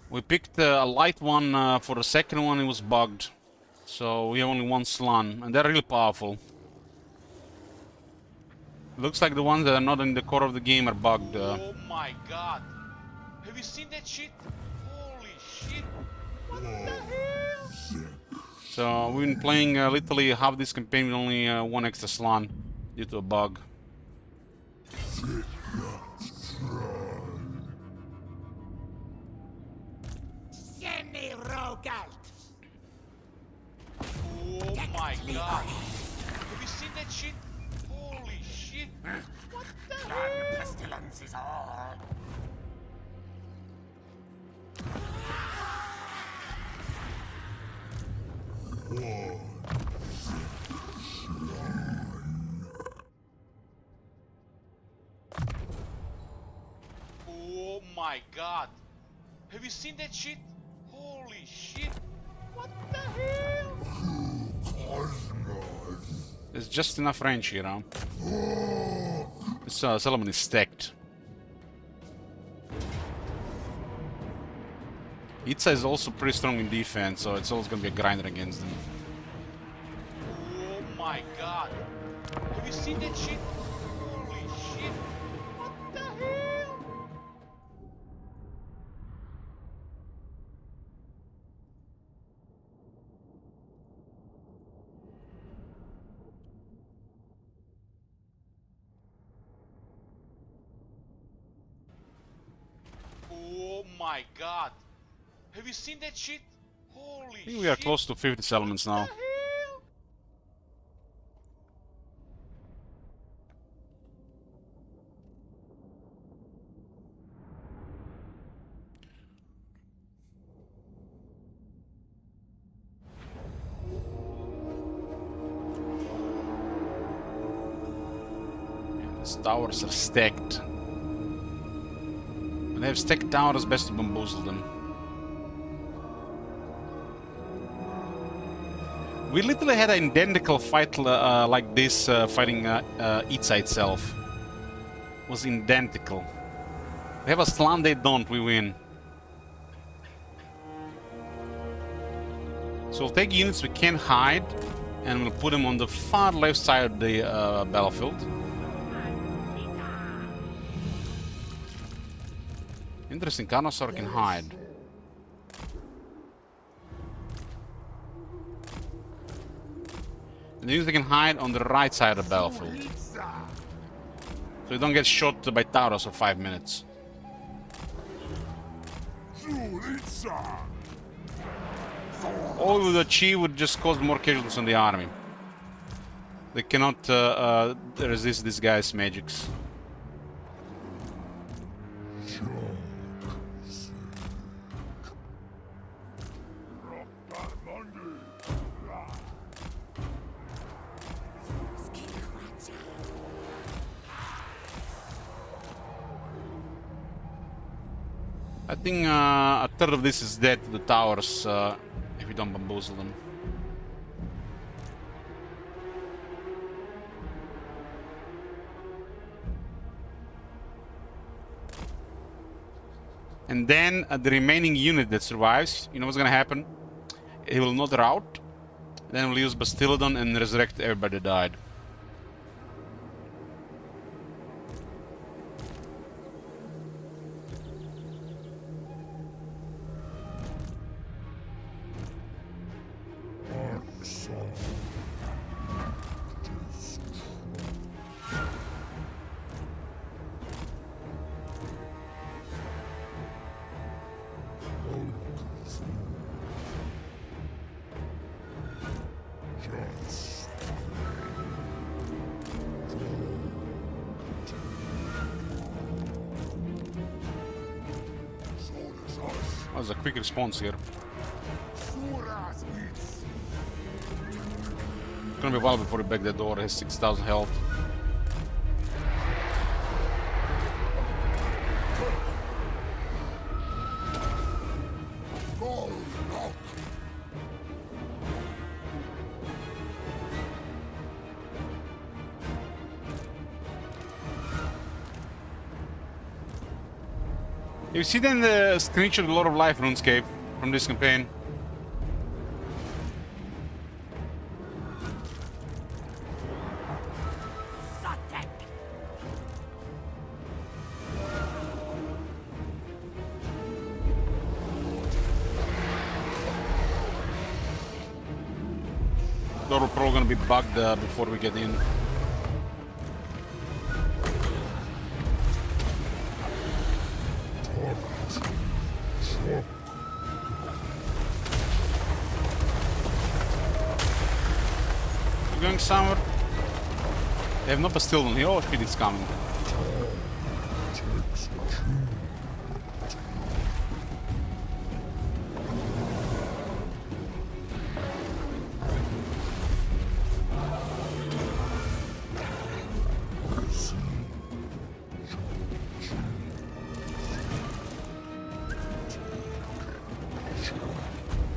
We picked a light one for the second one, it was bugged. So we have only one slan, and they're really powerful. Looks like the ones that are not in the core of the game are bugged. Oh my god. Have you seen that shit? Holy shit. What the hell? So we've been playing literally half this campaign with only one extra slan due to a bug. Semi-Rogalt. Oh my god. Have you seen that shit? Holy shit. What the hell? Pestilence is all. Oh my god. Have you seen that shit? Holy shit. What the hell? There's just enough range here, huh? This settlement is stacked. Itza is also pretty strong in defense, so it's always gonna be a grinder against them. Oh my god. Have you seen that shit? Holy shit. What the hell? Oh my god. Have you seen that shit? Holy I think we are shit. close to 50 settlements now. What the hell? These towers are stacked. When they have stacked towers, best to bamboozle them. We literally had an identical fight like this, fighting Itza itself. It was identical. We have a slam, they don't, we win. So we'll take units we can hide, and we'll put them on the far left side of the battlefield. Interesting, Carnosaur can hide. And these they can hide on the right side of the battlefield. So you don't get shot by Tauros for 5 minutes. All we would achieve would just cause more casualties on the army. They cannot resist this guy's magics. I think a third of this is dead to the towers if we don't bamboozle them. And then the remaining unit that survives, you know what's gonna happen? It will not rout. Then we'll use Bastillodon and resurrect everybody that died. That was a quick response here. It's gonna be a while before we break the door. It has 6,000 health. You see then the screenshot of Lord of Life RuneScape from this campaign? Door is probably gonna be bugged before we get in. We're going somewhere. They have no Bastillon here. Oh shit, it's coming.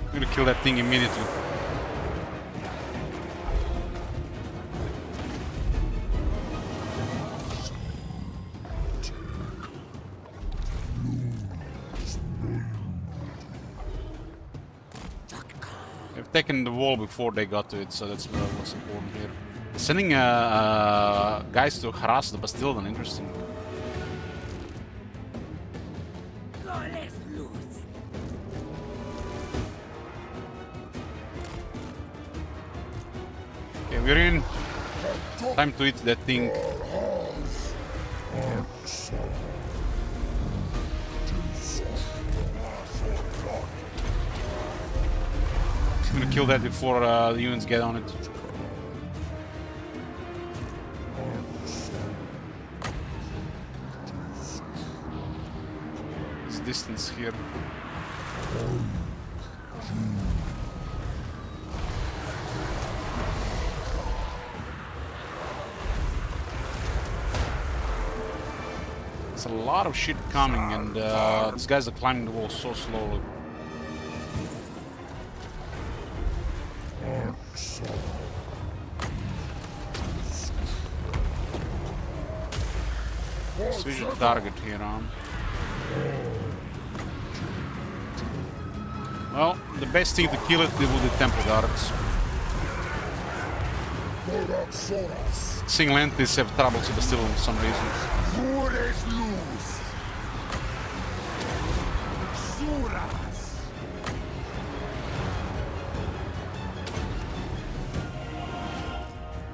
I'm gonna kill that thing immediately. taken the wall before they got to it, so that's what's important here. Sending guys to harass the Bastille, interesting. Flawless loose. Okay, we're in. Time to eat that thing. I'm gonna kill that before the units get on it. This distance here. There's a lot of shit coming, and these guys are climbing the wall so slowly. Switch the target here on. Well, the best thing to kill it with the temple guards. Single entities have troubles with the Bastille for some reason.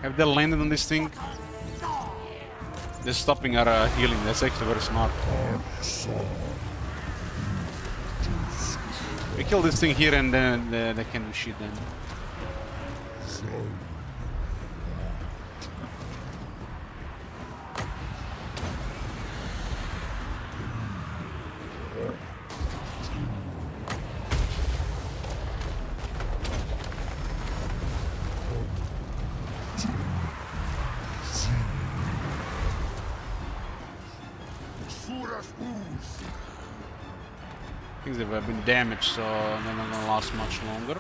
Have they landed on this thing? They're stopping our healing. That's actually very smart. We kill this thing here and then they can do shit then. Things have been damaged, so they're not gonna last much longer.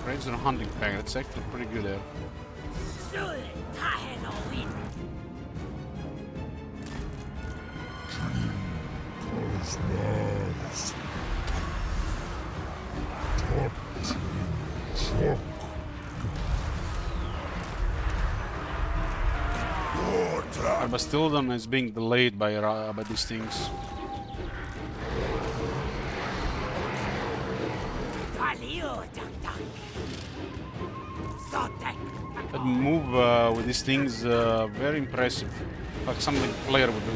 Raise their hunting pack, that's actually pretty good there. But still, them is being delayed by these things. That move with these things very impressive, like something a player would do.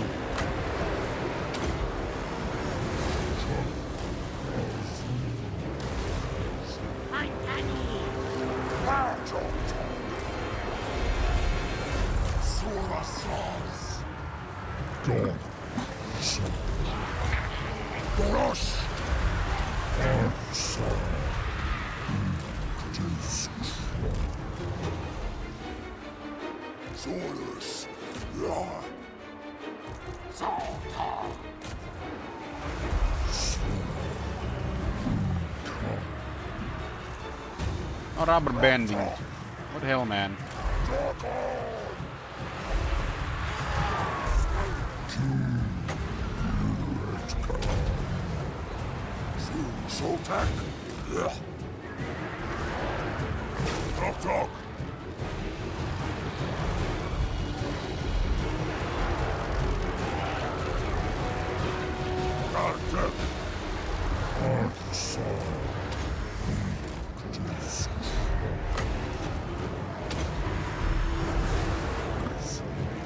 Oh, rubber banding. What the hell, man? Soltak. Talk.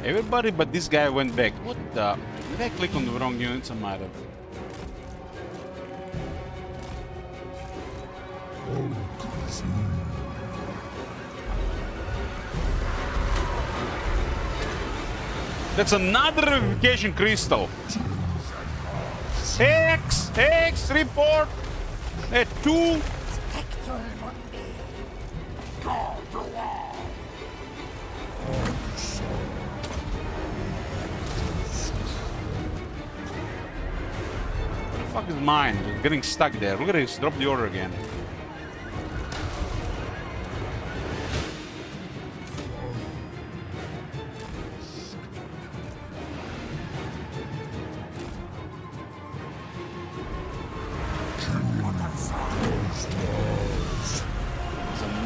Everybody but this guy went back. What the? Did I click on the wrong units? I might have. That's another revivification crystal. Hex, report. At 2. What the fuck is mine? It's getting stuck there. Look at this. Drop the order again.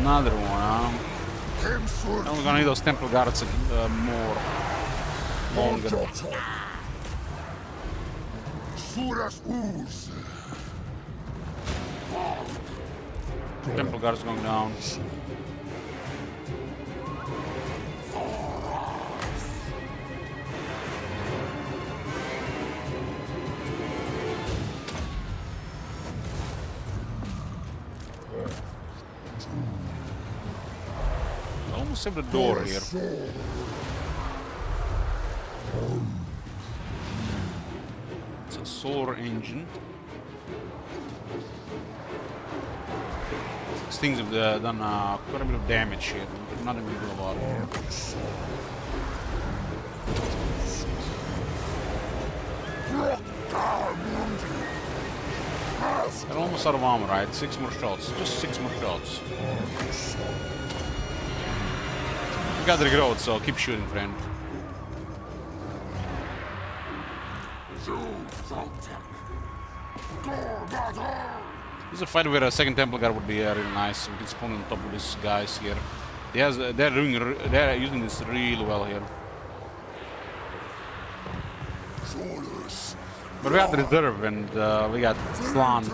Another one, huh? Hemsworth. And we're gonna need those temple guards more. Longer. Suras ooze. Temple guards going down. Almost have the door here. It's a solar engine. These things have done quite a bit of damage here. Nothing we can do about it. They're almost out of armor, right? 6 more shots. Just 6 more shots. You got the reload, so keep shooting, friend. This is a fight where a second Temple Guard would be really nice. We can spawn on top of these guys here. They're using this really well here. But we got the reserve and we got Slan.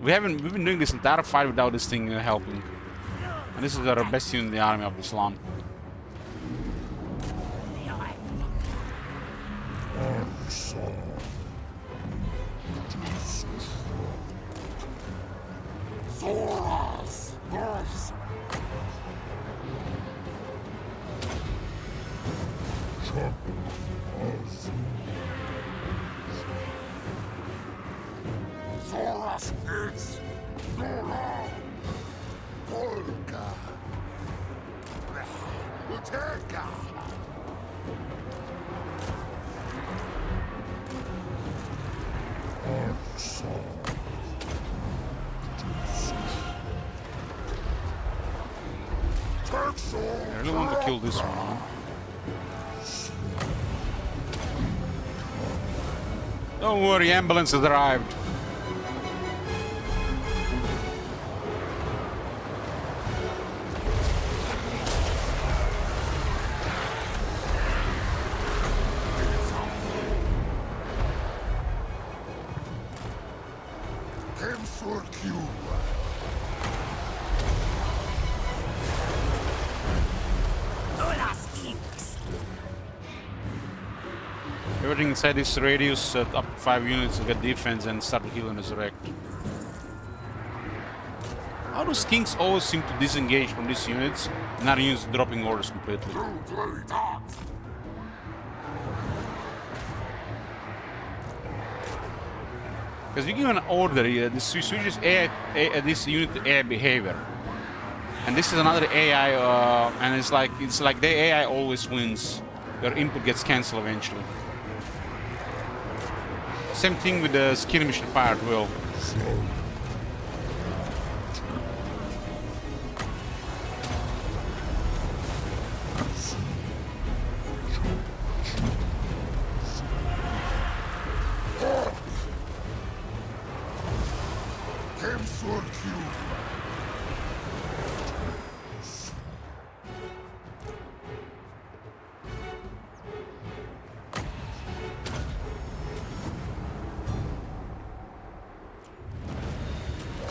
We've been doing this entire fight without this thing helping. And this is our best unit in the army of the Slan. I really want to kill this one, huh? Don't worry, ambulance has arrived. Everything inside this radius, up to 5 units will get defense and start to heal and resurrect. How do skinks always seem to disengage from these units and our units dropping orders completely? Because you give an order, this switches this unit to AI behavior. And this is another AI, and it's like the AI always wins. Your input gets cancelled eventually. Same thing with the skirmish fire at will.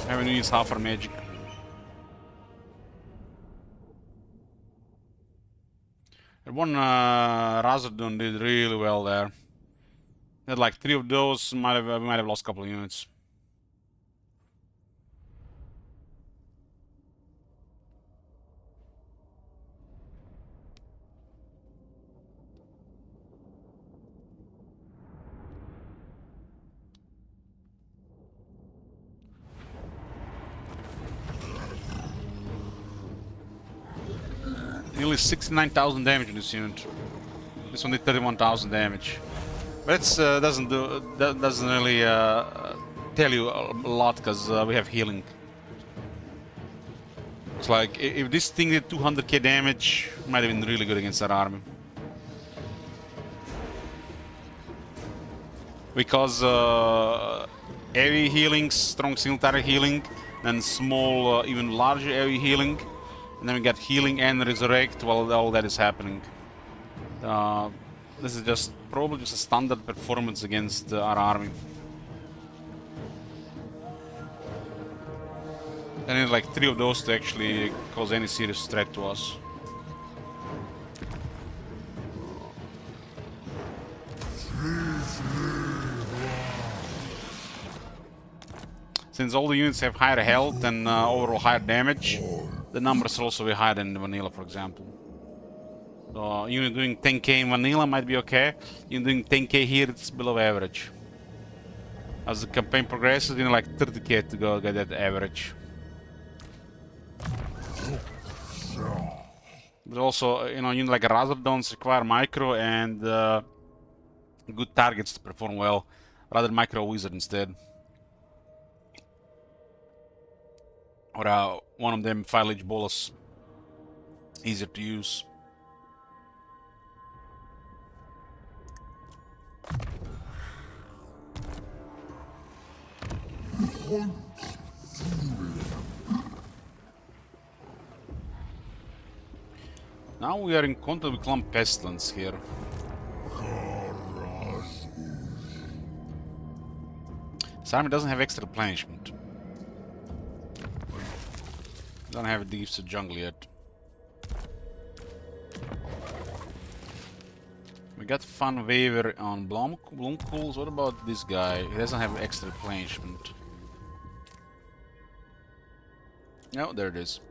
I haven't used half our magic. And one Razardun did really well there. Had like 3 of those. We might have lost a couple of units. Nearly 69,000 damage in this unit. This one did 31,000 damage. But it doesn't really tell you a lot because we have healing. It's like if this thing did 200k damage, it might have been really good against that army. Because heavy healing, strong single target healing, then small, even larger area healing, and then we got healing and resurrect while all that is happening. This is just probably just a standard performance against our army. I need like 3 of those to actually cause any serious threat to us. Since all the units have higher health and overall higher damage, the numbers are also way higher than vanilla, for example. So unit doing 10k in vanilla might be okay. Unit doing 10k here, it's below average. As the campaign progresses, you need like 30k to go get that average. But also, you know, unit like Razordons require micro and good targets to perform well. Rather micro wizard instead. Or one of them 5-lich bolus. Easier to use. Now we are in contact with Clump Pestilence here. This army doesn't have extra replenishment. Don't have Deeps to jungle yet. We got Fun Waver on Bloomcools. What about this guy? He doesn't have extra replenishment. No, there it is.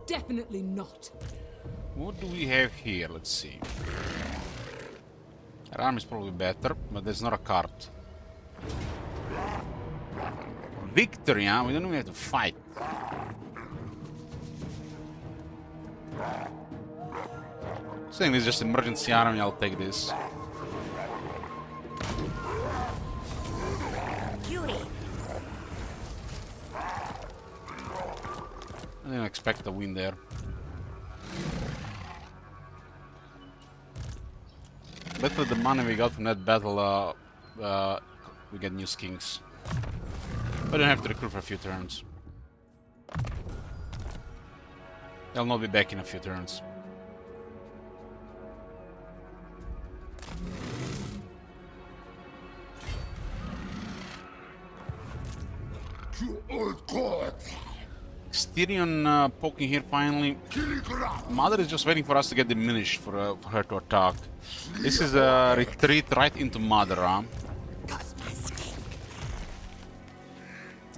Definitely not. What do we have here? Let's see. Our army is probably better, but there's not a card. Victory, huh? We don't even have to fight. Saying this is just emergency army, I'll take this. I didn't expect a win there. But with the money we got from that battle, we get new skins. I don't have to recruit for a few turns. They'll not be back in a few turns. You old god! Styrian poking here finally. Mother is just waiting for us to get diminished for her to attack. This is a retreat right into Mother, huh?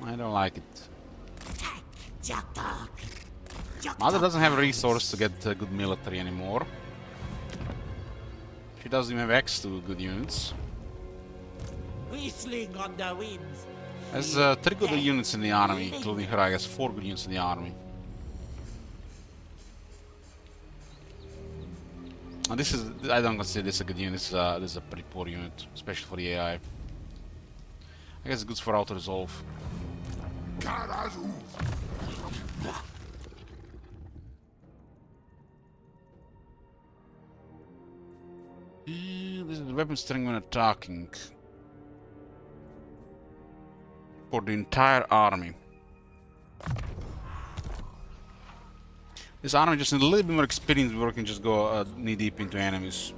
I don't like it. Mother doesn't have a resource to get good military anymore. She doesn't even have access to good units. Whistling on the winds. Has 3 good units in the army, including her. I guess 4 good units in the army. And this is, I don't consider this a good unit. This is a pretty poor unit, especially for the AI. I guess it's good for auto resolve. This is the weapon strength when attacking. For the entire army. This army just needs a little bit more experience before we can just go knee deep into enemies.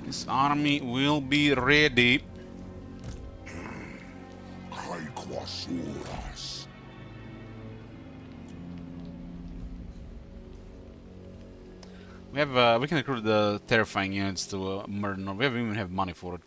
This army will be ready. We have we can recruit the terrifying units to murder. We don't even have money for it.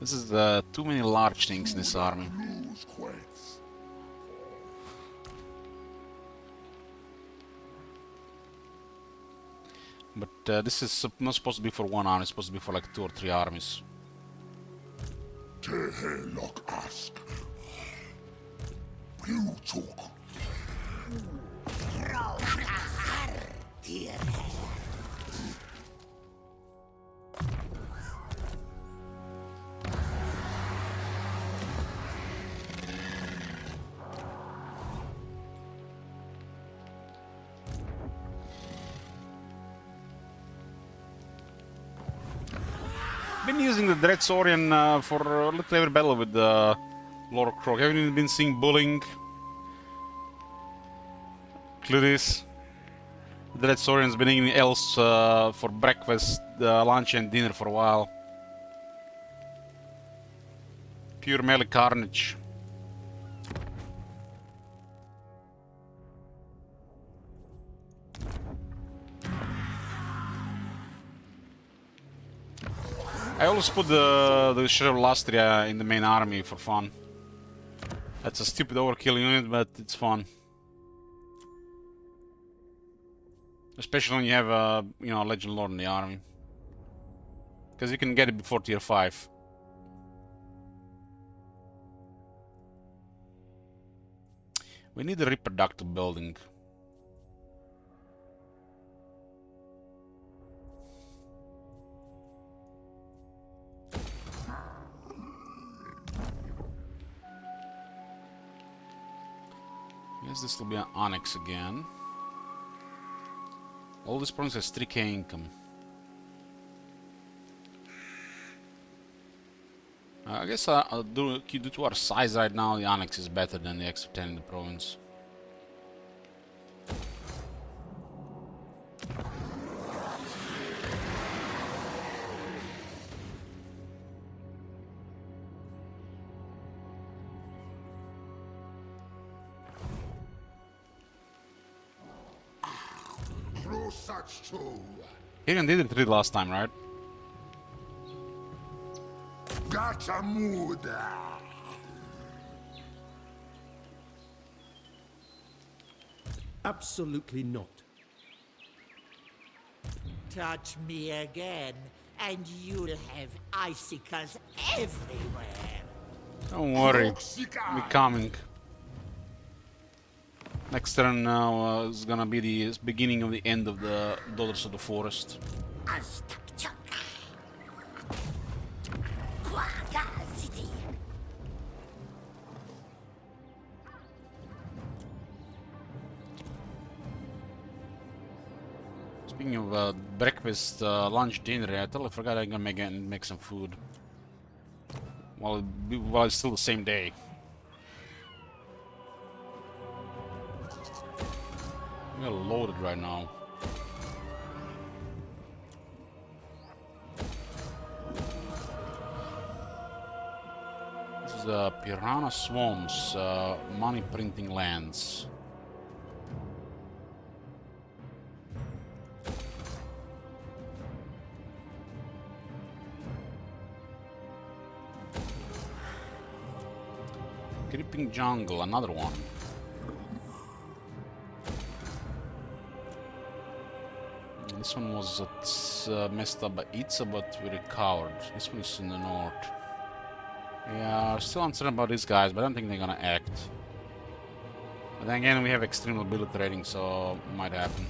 This is too many large things in this army. But this is not supposed to be for one army, it's supposed to be for like 2 or 3 armies. Tehelok ask. Piutuk. Been using the Dread Saurian for a little every battle with the Lord Croc. Haven't you been seeing bullying? Cliris. Dread Saurian's been eating else for breakfast, lunch and dinner for a while. Pure melee carnage. I always put the Sheriff Lastria in the main army for fun. That's a stupid overkill unit, but it's fun. Especially when you have a a Legend Lord in the army. Because you can get it before tier 5. We need a reproductive building. Guess this will be an Onyx again. All these problems has 3k income. I guess due to our size right now, the Onyx is better than the extra 10 in the province. Such too. Even did it 3 last time, right? Gotcha mood. Absolutely not. Touch me again, and you'll have icicles everywhere. Don't worry, Toxica. we're coming. Next turn now is gonna be the beginning of the end of the Daughters of the Forest. Speaking of breakfast, lunch, dinner, I totally forgot I'm gonna make some food. While it's still the same day. We're loaded right now. This is Piranha Swamps, money printing lands. Creeping Jungle, another one. This one was messed up by Itza, but we recovered. This one is in the north. Yeah, still uncertain about these guys, but I don't think they're gonna act. But then again, we have extreme mobility rating, so it might happen.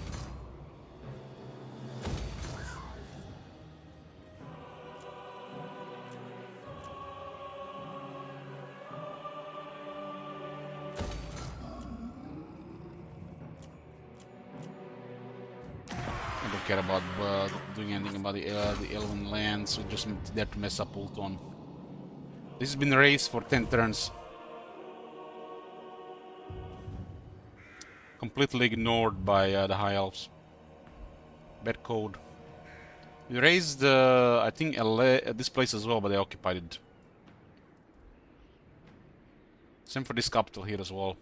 I don't care about doing anything about the Elven lands. We're just there to mess up Ulton. This has been raised for 10 turns. Completely ignored by the High Elves. Bad code. We raised, I think, this place as well, but they occupied it. Same for this capital here as well.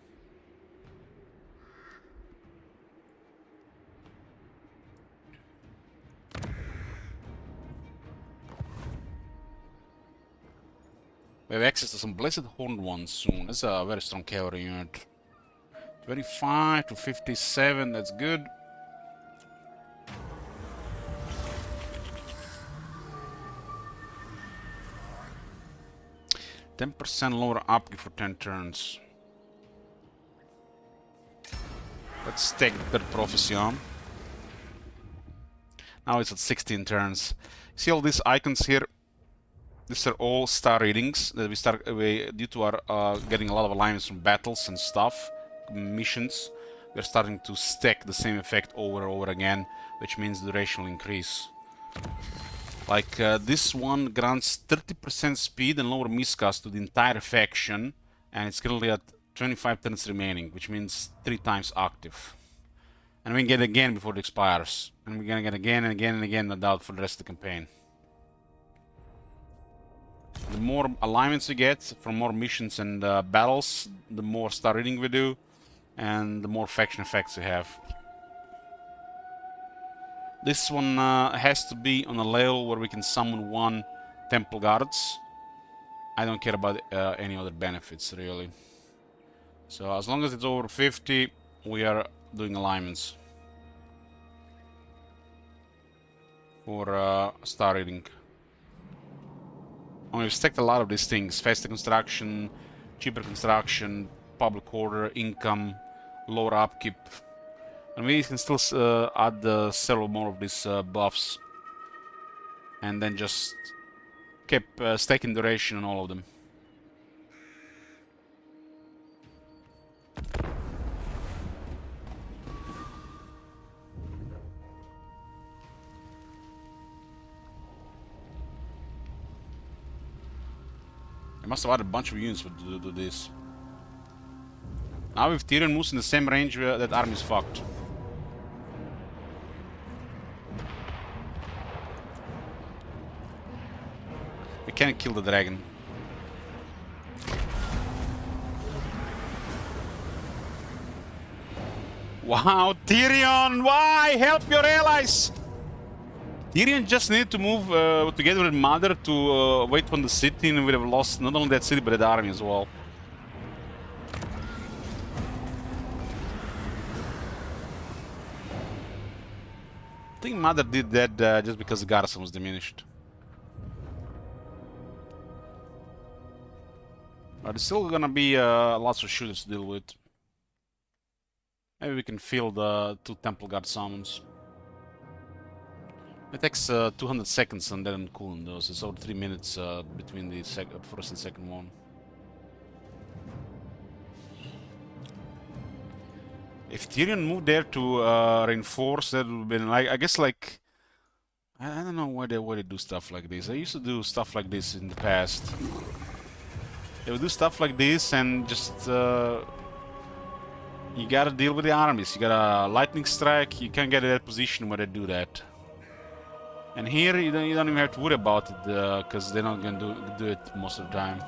We have access to some Blessed Horned ones soon. That's a very strong cavalry unit. 25 to 57, that's good. 10% lower upkeep for 10 turns. Let's take the third prophecy on. Now it's at 16 turns. See all these icons here? These are all star readings that due to our getting a lot of alignments from battles and stuff, missions. We're starting to stack the same effect over and over again, which means the duration will increase. Like this one grants 30% speed and lower miscast to the entire faction, and it's currently at 25 turns remaining, which means 3 times active. And we can get it again before it expires. And we're gonna get again and again and again, no doubt, for the rest of the campaign. The more alignments we get from more missions and battles, the more star reading we do, and the more faction effects we have. This one has to be on a level where we can summon 1 Temple Guards. I don't care about any other benefits, really. So as long as it's over 50, we are doing alignments for star reading. We've stacked a lot of these things: faster construction, cheaper construction, public order, income, lower upkeep. And we can still add several more of these buffs. And then just keep stacking duration on all of them. I must have had a bunch of units to do this. Now if Tyrion moves in the same range, that army is fucked. We can't kill the dragon. Wow, Tyrion, why? Help your allies! Tyrion just needed to move together with Mother to wait for the city, and we would have lost not only that city but the army as well. I think Mother did that just because the garrison was diminished. But there's still gonna be lots of shooters to deal with. Maybe we can field 2 Temple Guard summons. It takes 200 seconds and then cooling those. It's over 3 minutes between the first and second one. If Tyrion moved there to reinforce, that would have been like, I guess, like, I don't know why they do stuff like this. I used to do stuff like this in the past. They would do stuff like this and just you gotta deal with the armies. You got a lightning strike. You can't get in that position where they do that. And here you don't even have to worry about it because they're not gonna do it most of the time.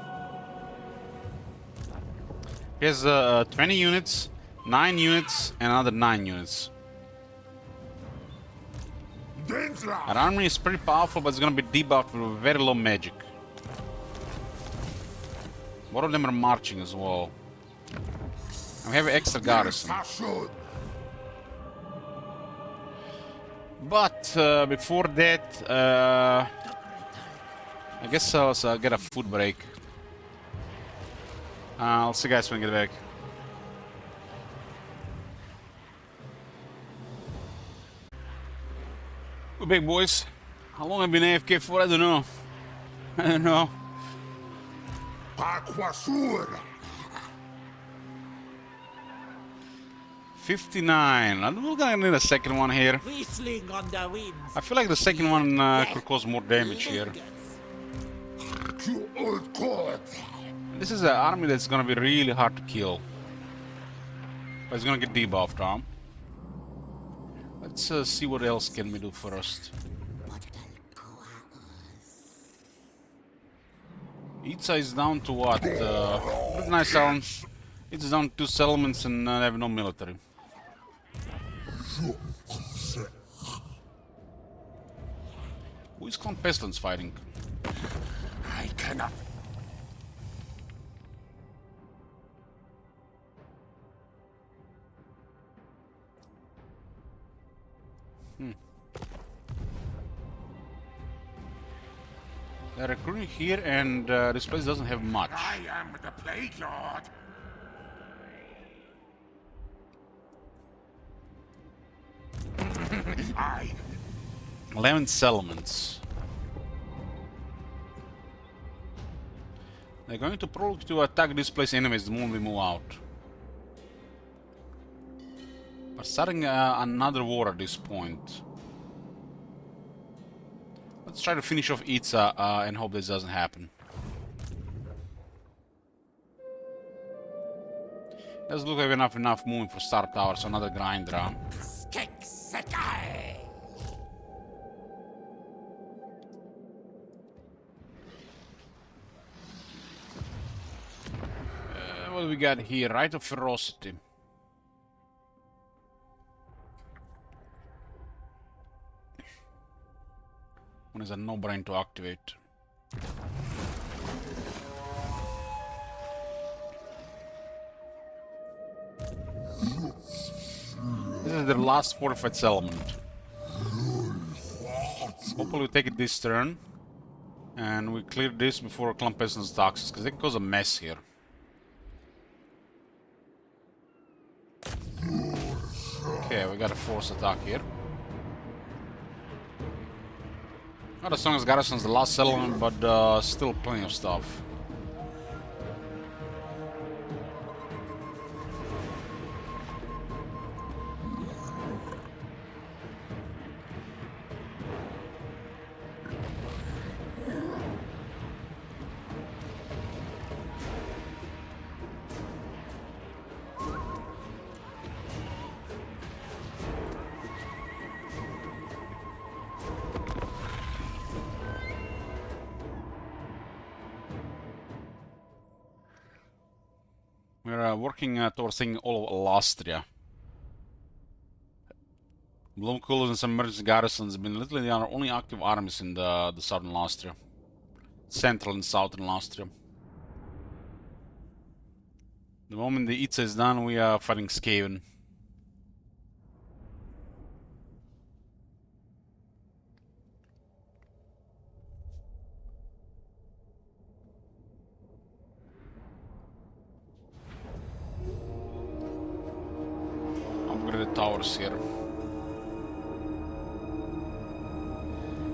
Here's 20 units, 9 units, and another 9 units. Our army is pretty powerful, but it's gonna be debuffed with very low magic. One of them are marching as well. And we have an extra garrison. But before that, I guess I'll get a food break. I'll see you guys when I get back. We're back, boys. How long have I been AFK for? I don't know. I don't know. 59. We're gonna need a second one here. Whistling on the winds. I feel like the second one could cause more damage here. This is an army that's gonna be really hard to kill. But it's gonna get debuffed, huh? Let's see what else can we do first. Itza is down to what? Nice town. It's down to 2 settlements and have no military. Who is Clan Pestilence fighting? I cannot. They're recruiting here, and this place doesn't have much. I am the Plague Lord. 11 settlements. They're going to probably to attack this place anyways the moment we move out. We're starting another war at this point. Let's try to finish off Itza and hope this doesn't happen. Doesn't look like we have enough moving for Star Tower, so another grinder. What do we got here? Rite of Ferocity. One is a no-brain to activate. This is the last fortified settlement. Hopefully we take it this turn. And we clear this before Clump Peasants attacks us, because they can cause a mess here. Okay, we got a force attack here. Not as strong as Garrison's the last settlement, but still plenty of stuff. We're working towards taking all of Alastria. Bloomcool and some emergency garrisons have been literally our only active armies in the southern Alastria. Central and southern Alastria. The moment the Itza is done, we are fighting Skaven. Upgraded towers here.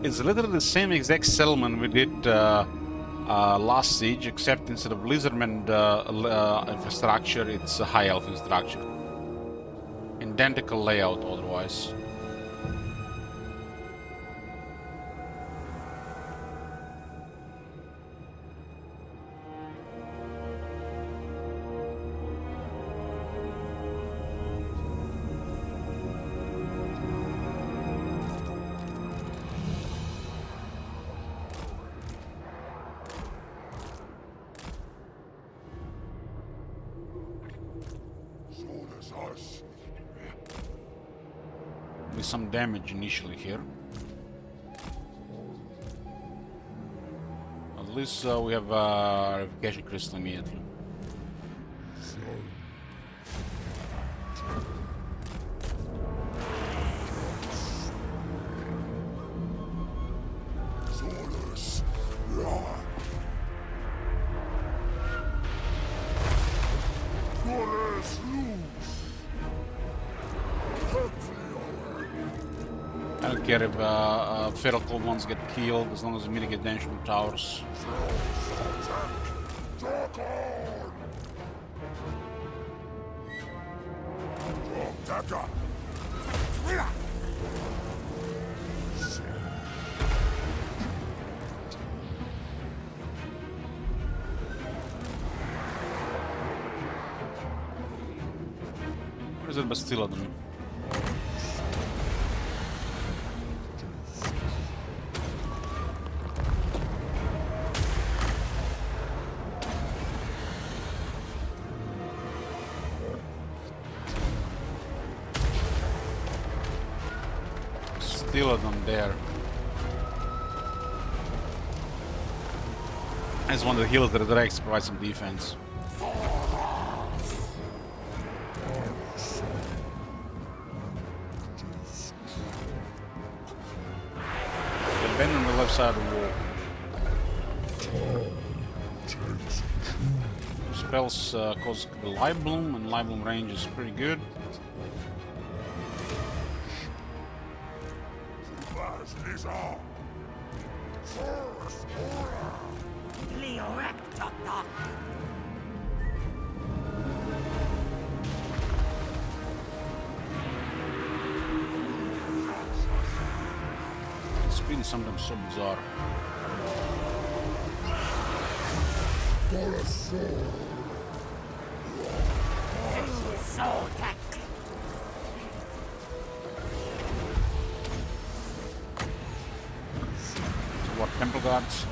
It's literally the same exact settlement we did last siege, except instead of lizardmen infrastructure, it's a high elf infrastructure. Identical layout otherwise. With some damage initially here. At least we have Revocation Crystal immediately. I don't care if Feral Cold ones get killed, as long as we mitigate damage from towers. Where is it Bastilla? Still of them there. I just want the healers that resurrects to provide some defense. They've been on the left side of the wall. spells cause the live bloom, and live bloom range is pretty good. It's been sometimes so bizarre. So what, temple guards?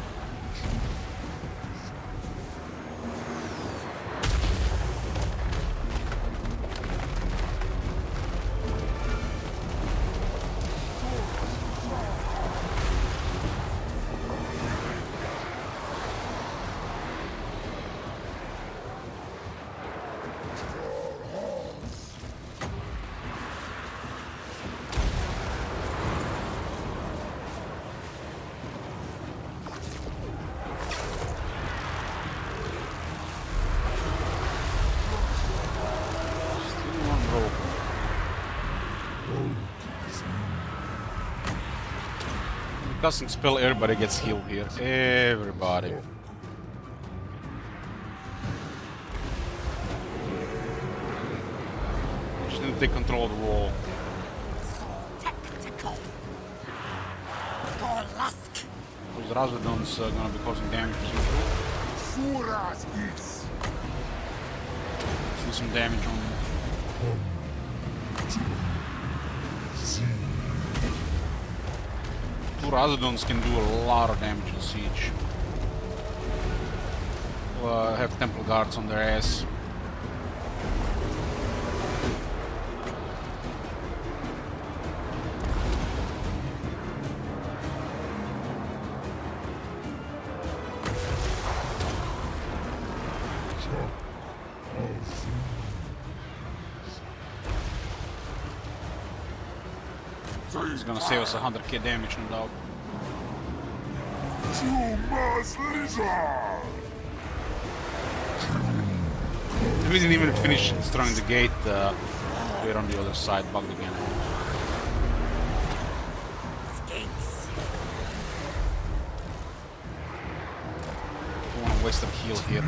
Casting spell, everybody gets healed here. Everybody. Just need to take control of the wall. Tactical. Those Razodons are gonna be causing damage as usual. See some damage on them. Two Razodons can do a lot of damage in siege. Have temple guards on their ass. It's gonna save us 100k damage, no doubt. We didn't even finish destroying the gate. We're on the other side, bugged again. Don't want to waste a heal here.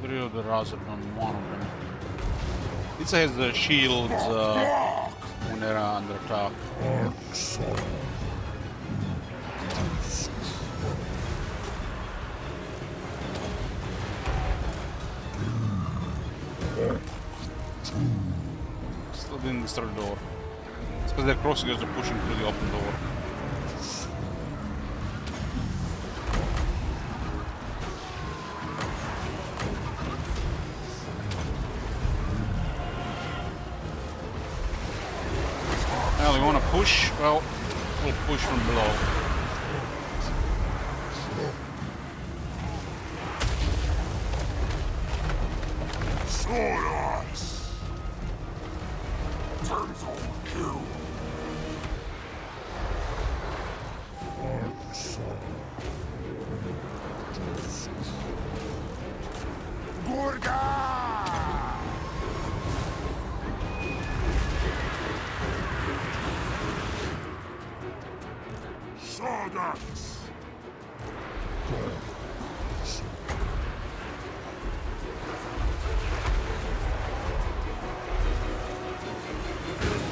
Agree with the Razordon, one of them. It has the shields when they're under attack. Still didn't destroy the door. It's because their crossguards are pushing through the open door. Well, you want to push? Well, we'll push from below.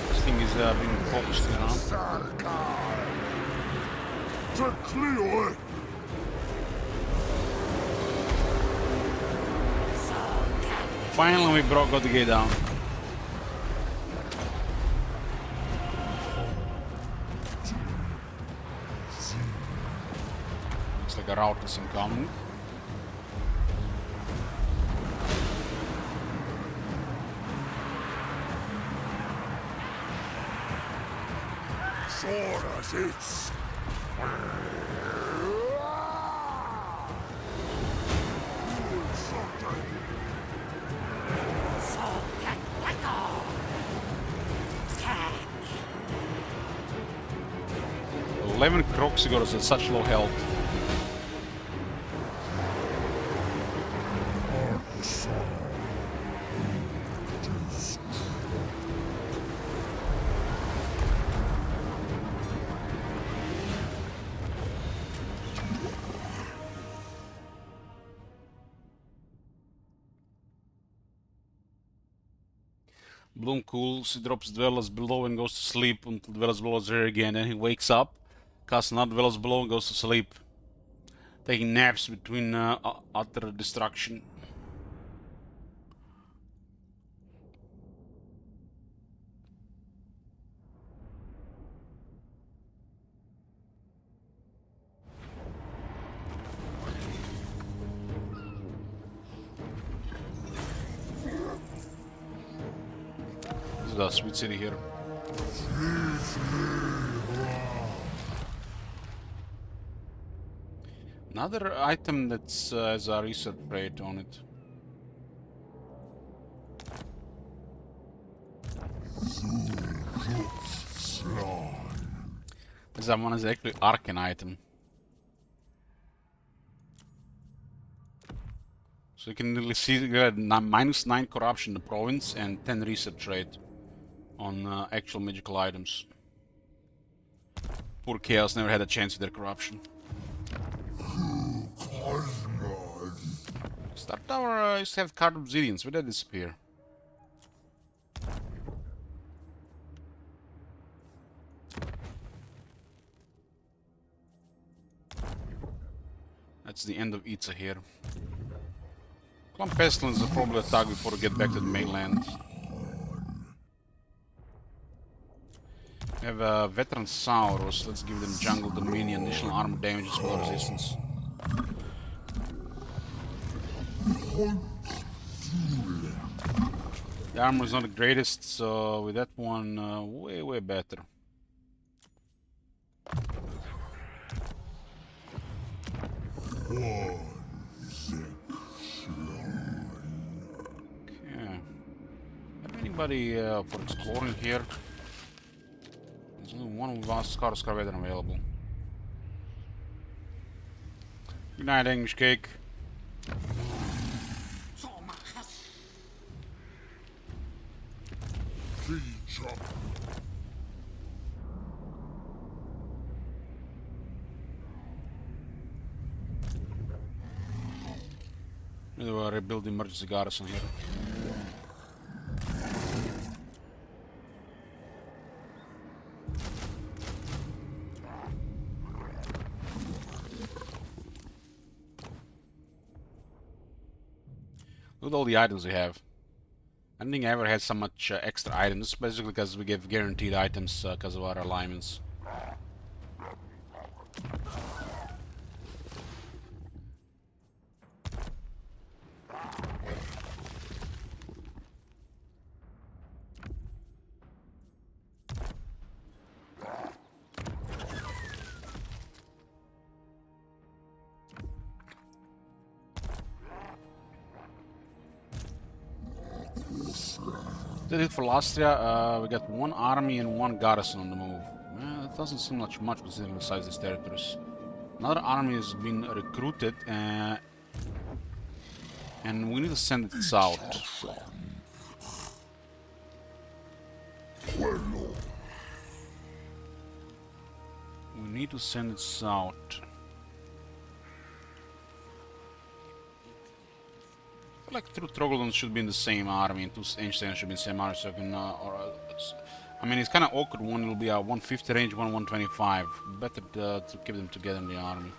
This thing is being focused, you know. Finally, we got the gate down. Looks like a route is incoming. 11 Croxigors at such low health. Bloom cools, he drops dwellers below and goes to sleep until dwellers below is there again. Then he wakes up, casts another dwellers below and goes to sleep. Taking naps between utter destruction. This is a sweet city here. Another item that's has a research rate on it. This one is actually Arcane item. So you can really see -9 corruption in the province and 10 research rate on actual magical items. Poor Chaos never had a chance with their corruption. Star Tower used to have card obsidians. Where did they disappear? That's the end of Itza here. Clump Pestilence will probably attack before we get back to the mainland. We have a Veteran Saurus. Let's give them Jungle Dominion, additional armor damage and spell resistance. The armor is not the greatest, so with that one, way better. Okay. Have anybody for exploring here? There's only one Scar Veteran available. Good night, English Cake. We will rebuild the emergency garrison here. Look at all the items we have. I don't think I ever had so much extra items, basically because we give guaranteed items because of our alignments. Did it for Lastria. We got one army and one garrison on the move. That doesn't seem much considering the size of these territories. Another army has been recruited and we need to send it south. We need to send it south. I feel like two Troglodytes should be in the same army, and two Ancient should be in the same army, so I can, I mean, it's kind of awkward. One will be a 150 range, one 125. Better to keep them together in the army.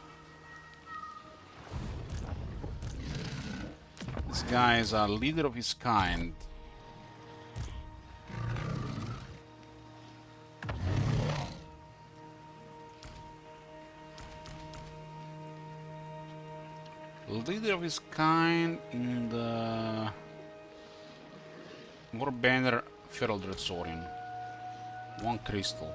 This guy is a leader of his kind. Leader of his kind in the Warbanner Feral Dreadsaurian. One crystal.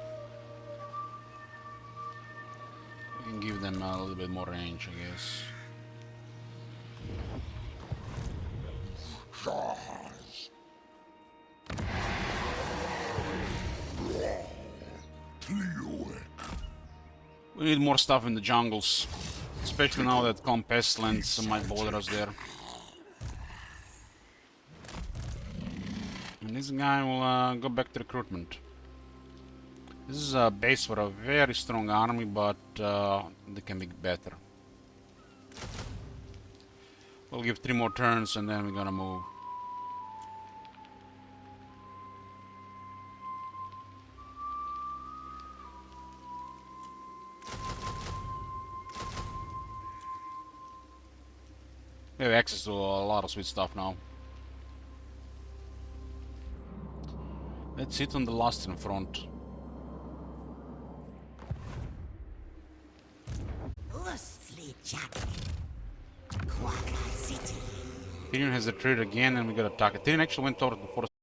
We can give them a little bit more range, I guess. We need more stuff in the jungles. Especially now that Calm Pestilence might bother us there. And this guy will go back to recruitment. This is a base for a very strong army, but they can be better. We'll give 3 more turns and then we're gonna move. We have access to a lot of sweet stuff now. Let's sit on the last in front. Tyrion has retreated again and we got attacked. Tyrion actually went toward the forest.